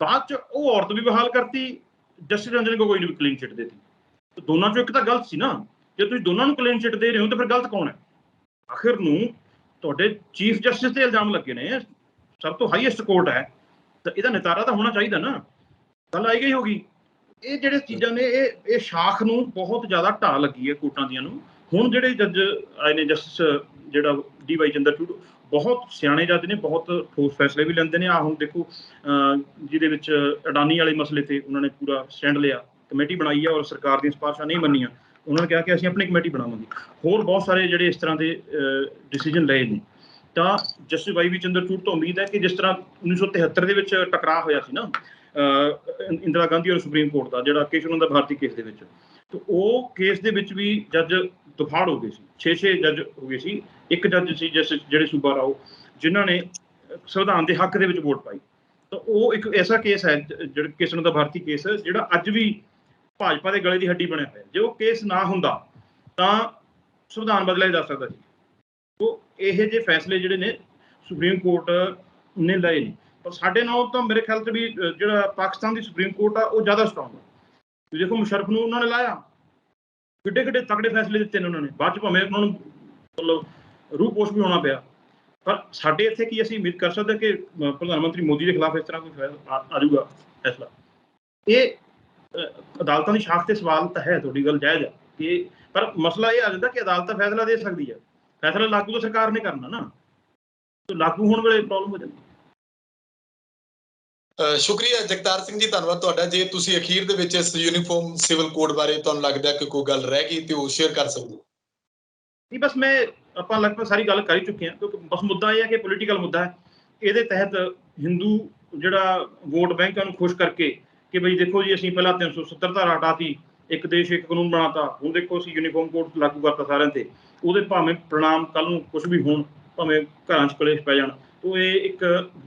ਬਾਅਦ 'ਚ ਉਹ ਔਰਤ ਵੀ ਬਹਾਲ ਕਰਤੀ, ਜਸਟਿਸ ਰੰਜਨ ਗੋਗੋਈ ਨੂੰ ਵੀ ਕਲੀਨ ਚਿੱਟ ਦੇਤੀ। ਦੋਨਾਂ 'ਚੋਂ ਇੱਕ ਤਾਂ ਗਲਤ ਸੀ ਨਾ। ਜੇ ਤੁਸੀਂ ਦੋਨਾਂ ਨੂੰ ਕਲੀਨ ਚਿੱਟ ਦੇ ਰਹੇ ਹੋ ਤਾਂ ਫਿਰ ਗਲਤ ਕੌਣ ਹੈ? ਆਖਿਰ ਨੂੰ ਤੁਹਾਡੇ ਚੀਫ ਜਸਟਿਸ ਤੇ ਇਲਜ਼ਾਮ ਲੱਗੇ ਨੇ, ਸਭ ਤੋਂ ਹਾਈਐਸਟ ਕੋਰਟ ਹੈ, ਤਾਂ ਇਹਦਾ ਨਿਤਾਰਾ ਤਾਂ ਹੋਣਾ ਚਾਹੀਦਾ ਨਾ। ਗੱਲ ਆਈ ਗਈ ਹੋਗੀ। ਇਹ ਜਿਹੜੇ ਚੀਜ਼ਾਂ ਨੇ ਇਹ ਸ਼ਾਖ ਨੂੰ ਬਹੁਤ ਜ਼ਿਆਦਾ ਢਾਹ ਲੱਗੀ ਹੈ ਕੋਰਟਾਂ ਦੀਆਂ ਨੂੰ। ਹੁਣ ਜਿਹੜੇ ਜੱਜ ਆਏ ਨੇ, ਜਸਟਿਸ ਜਿਹੜਾ DY ਚੰਦਰਚੂੜ, ਬਹੁਤ ਸਿਆਣੇ ਜੱਜ ਨੇ, ਬਹੁਤ ਠੋਸ ਫੈਸਲੇ ਵੀ ਲੈਂਦੇ ਨੇ। ਹੁਣ ਦੇਖੋ ਜਿਹਦੇ ਵਿੱਚ ਅਡਾਨੀ ਵਾਲੇ ਮਸਲੇ ਤੇ ਉਹਨਾਂ ਨੇ ਪੂਰਾ ਸਟੈਂਡ ਲਿਆ, ਕਮੇਟੀ ਬਣਾਈ ਹੈ ਔਰ ਸਰਕਾਰ ਦੀਆਂ ਸਿਫਾਰਿਸ਼ਾਂ ਨਹੀਂ ਮੰਨੀਆਂ। ਉਹਨਾਂ ਨੇ ਕਿਹਾ ਕਿ ਅਸੀਂ ਆਪਣੀ ਕਮੇਟੀ ਬਣਾਵਾਂਗੇ। ਹੋਰ ਬਹੁਤ ਸਾਰੇ ਜਿਹੜੇ ਇਸ ਤਰ੍ਹਾਂ ਦੇ ਡਿਸੀਜਨ ਲਏ ਨੇ। ਤਾਂ ਜਸਟਿਸ YV ਚੰਦਰਚੂੜ ਤੋਂ ਉਮੀਦ ਹੈ ਕਿ ਜਿਸ ਤਰ੍ਹਾਂ 1973 ਦੇ ਵਿੱਚ ਟਕਰਾਅ ਹੋਇਆ ਸੀ ਨਾ ਇੰਦਰਾ ਗਾਂਧੀ ਔਰ ਸੁਪਰੀਮ ਕੋਰਟ ਦਾ, ਜਿਹੜਾ ਕੇਸ਼ਵਨੰਦਾ ਭਾਰਤੀ ਕੇਸ ਦੇ ਵਿੱਚ, ਤੇ ਉਹ ਕੇਸ ਦੇ ਵਿੱਚ ਵੀ ਜੱਜ ਦੁਫਾੜ ਹੋ ਗਏ ਸੀ, 6 ਜੱਜ ਹੋ ਗਏ ਸੀ। ਇੱਕ ਜੱਜ ਸੀ ਜਿਹੜੇ ਸੂਬਾ ਰਾਓ, ਜਿਨ੍ਹਾਂ ਨੇ ਸੰਵਿਧਾਨ ਦੇ ਹੱਕ ਦੇ ਵਿੱਚ ਵੋਟ ਪਾਈ। ਤਾਂ ਉਹ ਇੱਕ ਐਸਾ ਕੇਸ ਹੈ ਜਿਹੜਾ ਕੇਸ਼ਵਨੰਦਾ ਭਾਰਤੀ ਕੇਸ, ਜਿਹੜਾ ਅੱਜ ਵੀ ਭਾਜਪਾ ਦੇ ਗਲੇ ਦੀ ਹੱਡੀ ਬਣਿਆ ਹੋਇਆ। ਜੇ ਉਹ ਕੇਸ ਨਾ ਹੁੰਦਾ ਤਾਂ ਸੰਵਿਧਾਨ ਬਦਲਿਆ ਜਾ ਸਕਦਾ ਸੀ। ਤੋ ਇਹ ਜਿਹੇ ਫੈਸਲੇ ਜਿਹੜੇ ਨੇ ਸੁਪਰੀਮ ਕੋਰਟ ਨੇ ਲਏ ਨੇ, ਪਰ ਸਾਡੇ ਨਾਲ ਤਾਂ ਮੇਰੇ ਖਿਆਲ 'ਚ ਵੀ ਜਿਹੜਾ ਪਾਕਿਸਤਾਨ ਦੀ ਸੁਪਰੀਮ ਕੋਰਟ ਆ ਉਹ ਜ਼ਿਆਦਾ ਸਟਰੋਂਗ ਹੈ। ਤੁਸੀਂ ਦੇਖੋ ਮੁਸ਼ਰਫ ਨੂੰ ਉਹਨਾਂ ਨੇ ਲਾਇਆ, ਕਿੱਡੇ ਕਿੱਡੇ ਤਕੜੇ ਫੈਸਲੇ ਦਿੱਤੇ ਨੇ ਉਹਨਾਂ ਨੇ। ਬਾਅਦ 'ਚ ਭਾਵੇਂ ਉਹਨਾਂ ਨੂੰ ਮਤਲਬ ਰੂਹ ਪੋਸ਼ ਵੀ ਹੋਣਾ ਪਿਆ, ਪਰ ਸਾਡੇ ਇੱਥੇ ਕੀ ਅਸੀਂ ਉਮੀਦ ਕਰ ਸਕਦੇ ਕਿ ਪ੍ਰਧਾਨ ਮੰਤਰੀ ਮੋਦੀ ਦੇ ਖਿਲਾਫ ਇਸ ਤਰ੍ਹਾਂ ਕੋਈ ਆ ਜਾਊਗਾ ਫੈਸਲਾ? ਇਹ ਅਦਾਲਤਾਂ ਦੀ ਸ਼ਾਖ ਤੇ ਸਵਾਲ ਤਾਂ ਹੈ, ਤੁਹਾਡੀ ਗੱਲ ਜਾਇਜ਼ ਹੈ ਕਿ, ਪਰ ਮਸਲਾ ਇਹ ਆ ਜਾਂਦਾ ਕਿ ਅਦਾਲਤ ਤਾਂ ਫੈਸਲਾ ਦੇ ਸਕਦੀ ਹੈ, ਫੈਸਲਾ ਲਾਗੂ ਤਾਂ ਸਰਕਾਰ ਨੇ ਕਰਨਾ ਨਾ, ਤੇ ਲਾਗੂ ਹੋਣ ਵੇਲੇ ਪ੍ਰੋਬਲਮ ਹੋ ਜਾਂਦੀ। ਸ਼ੁਕਰੀਆ ਜਗਤਾਰ ਸਿੰਘ ਜੀ, ਧੰਨਵਾਦ ਤੁਹਾਡਾ। ਜੇ ਤੁਸੀਂ ਅਖੀਰ ਦੇ ਵਿੱਚ ਇਸ ਯੂਨੀਫਾਰਮ ਸਿਵਲ ਕੋਡ ਬਾਰੇ ਤੁਹਾਨੂੰ ਲੱਗਦਾ ਕਿ ਕੋਈ ਗੱਲ ਰਹਿ ਗਈ ਤੇ ਉਹ ਸ਼ੇਅਰ ਕਰ ਸਕਦੇ ਹੋ। ਨਹੀਂ, ਬਸ ਆਪਾਂ ਲਗਭਗ ਸਾਰੀ ਗੱਲ ਕਰ ਹੀ ਚੁੱਕੇ ਹਾਂ, ਕਿਉਂਕਿ ਬਸ ਮੁੱਦਾ ਇਹ ਹੈ ਕਿ ਪੋਲੀਟੀਕਲ ਮੁੱਦਾ ਹੈ। ਇਹਦੇ ਤਹਿਤ ਹਿੰਦੂ ਜਿਹੜਾ ਵੋਟ ਬੈਂਕਾਂ ਨੂੰ ਖੁਸ਼ ਕਰਕੇ ਕਿ ਬਈ ਦੇਖੋ ਜੀ ਅਸੀਂ ਪਹਿਲਾਂ 370 ਧਾਰਾ ਹਟਾਤੀ, ਇੱਕ ਦੇਸ਼ ਇੱਕ ਕਾਨੂੰਨ ਬਣਾਤਾ, ਹੁਣ ਦੇਖੋ ਅਸੀਂ ਯੂਨੀਫਾਰਮ ਕੋਡ ਲਾਗੂ ਕਰਤਾ ਸਾਰਿਆਂ ਤੇ, ਉਹਦੇ ਭਾਵੇਂ ਪ੍ਰਣਾਮ ਕੱਲ੍ਹ ਨੂੰ ਕੁਛ ਵੀ ਹੋਣ, ਭਾਵੇਂ ਘਰਾਂ 'ਚ ਕਲੇਸ਼ ਪੈ ਜਾਣ। ਤੋ ਇਹ ਇੱਕ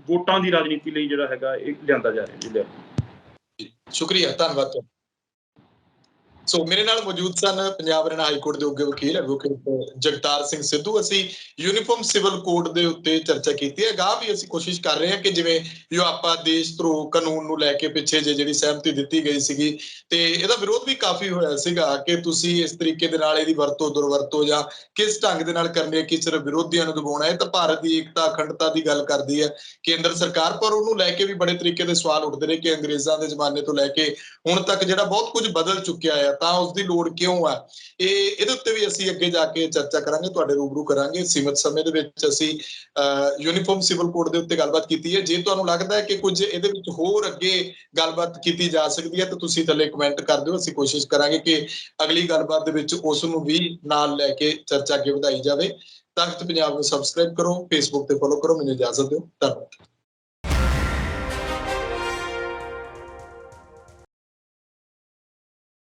ਵੋਟਾਂ ਦੀ ਰਾਜਨੀਤੀ ਲਈ ਜਿਹੜਾ ਹੈਗਾ ਇਹ ਲਿਆਂਦਾ ਜਾ ਰਿਹਾ ਜੀ। ਸ਼ੁਕਰੀਆ, ਧੰਨਵਾਦ। ਸੋ ਮੇਰੇ ਨਾਲ ਮੌਜੂਦ ਸਨ ਪੰਜਾਬ ਹਰਿਆਣਾ ਹਾਈ ਕੋਰਟ ਦੇ ਉੱਘੇ ਵਕੀਲ ਐਡਵੋਕੇਟ ਜਗਤਾਰ ਸਿੰਘ ਸਿੱਧੂ। ਅਸੀਂ ਯੂਨੀਫਾਰਮ ਸਿਵਲ ਕੋਡ ਦੇ ਉੱਤੇ ਚਰਚਾ ਕੀਤੀ ਹੈ। ਅਗਾਂਹ ਵੀ ਅਸੀਂ ਕੋਸ਼ਿਸ਼ ਕਰ ਰਹੇ ਹਾਂ ਕਿ ਜਿਵੇਂ ਜੋ ਆਪਾਂ ਦੇਸ਼ ਧਰੋਹ ਕਾਨੂੰਨ ਨੂੰ ਲੈ ਕੇ ਪਿੱਛੇ ਜਿਹੜੀ ਸਹਿਮਤੀ ਦਿੱਤੀ ਗਈ ਸੀਗੀ, ਤੇ ਇਹਦਾ ਵਿਰੋਧ ਵੀ ਕਾਫੀ ਹੋਇਆ ਸੀਗਾ ਕਿ ਤੁਸੀਂ ਇਸ ਤਰੀਕੇ ਦੇ ਨਾਲ ਇਹਦੀ ਵਰਤੋਂ ਦੁਰਵਰਤੋਂ ਜਾਂ ਕਿਸ ਢੰਗ ਦੇ ਨਾਲ ਕਰਨੀ ਹੈ ਕਿ ਸਿਰਫ ਵਿਰੋਧੀਆਂ ਨੂੰ ਦਬਾਉਣਾ ਹੈ। ਤਾਂ ਭਾਰਤ ਦੀ ਏਕਤਾ ਅਖੰਡਤਾ ਦੀ ਗੱਲ ਕਰਦੀ ਹੈ ਕੇਂਦਰ ਸਰਕਾਰ, ਪਰ ਉਹਨੂੰ ਲੈ ਕੇ ਵੀ ਬੜੇ ਤਰੀਕੇ ਦੇ ਸਵਾਲ ਉੱਠਦੇ ਨੇ ਕਿ ਅੰਗਰੇਜ਼ਾਂ ਦੇ ਜ਼ਮਾਨੇ ਤੋਂ ਲੈ ਕੇ ਹੁਣ ਤੱਕ ਜਿਹੜਾ ਬਹੁਤ ਕੁਝ ਬਦਲ ਚੁੱਕਿਆ ਹੈ, ਤਾਂ ਉਸਦੀ ਲੋੜ ਕਿਉਂ ਆ। ਇਹਦੇ ਉੱਤੇ ਵੀ ਅਸੀਂ ਅੱਗੇ ਜਾ ਕੇ ਚਰਚਾ ਕਰਾਂਗੇ, ਤੁਹਾਡੇ ਰੂਬਰੂ ਕਰਾਂਗੇ। ਸੀਮਿਤ ਸਮੇਂ ਦੇ ਵਿੱਚ ਅਸੀਂ ਯੂਨੀਫਾਰਮ ਸਿਵਲ ਕੋਡ ਦੇ ਉੱਤੇ ਗੱਲਬਾਤ ਕੀਤੀ ਹੈ। ਜੇ ਤੁਹਾਨੂੰ ਲੱਗਦਾ ਹੈ ਕਿ ਕੁਝ ਇਹਦੇ ਵਿੱਚ ਹੋਰ ਅੱਗੇ ਗੱਲਬਾਤ ਕੀਤੀ ਜਾ ਸਕਦੀ ਹੈ ਤਾਂ ਤੁਸੀਂ ਥੱਲੇ ਕਮੈਂਟ ਕਰ ਦਿਓ। ਅਸੀਂ ਕੋਸ਼ਿਸ਼ ਕਰਾਂਗੇ ਕਿ ਅਗਲੀ ਗੱਲਬਾਤ ਦੇ ਵਿੱਚ ਉਸ ਨੂੰ ਵੀ ਨਾਲ ਲੈ ਕੇ ਚਰਚਾ ਅੱਗੇ ਵਧਾਈ ਜਾਵੇ। ਤਖਤ ਪੰਜਾਬ ਨੂੰ ਸਬਸਕ੍ਰਾਈਬ ਕਰੋ, ਫੇਸਬੁੱਕ ਤੇ ਫੋਲੋ ਕਰੋ। ਮੈਨੂੰ ਇਜਾਜ਼ਤ ਦਿਓ, ਧੰਨਵਾਦ।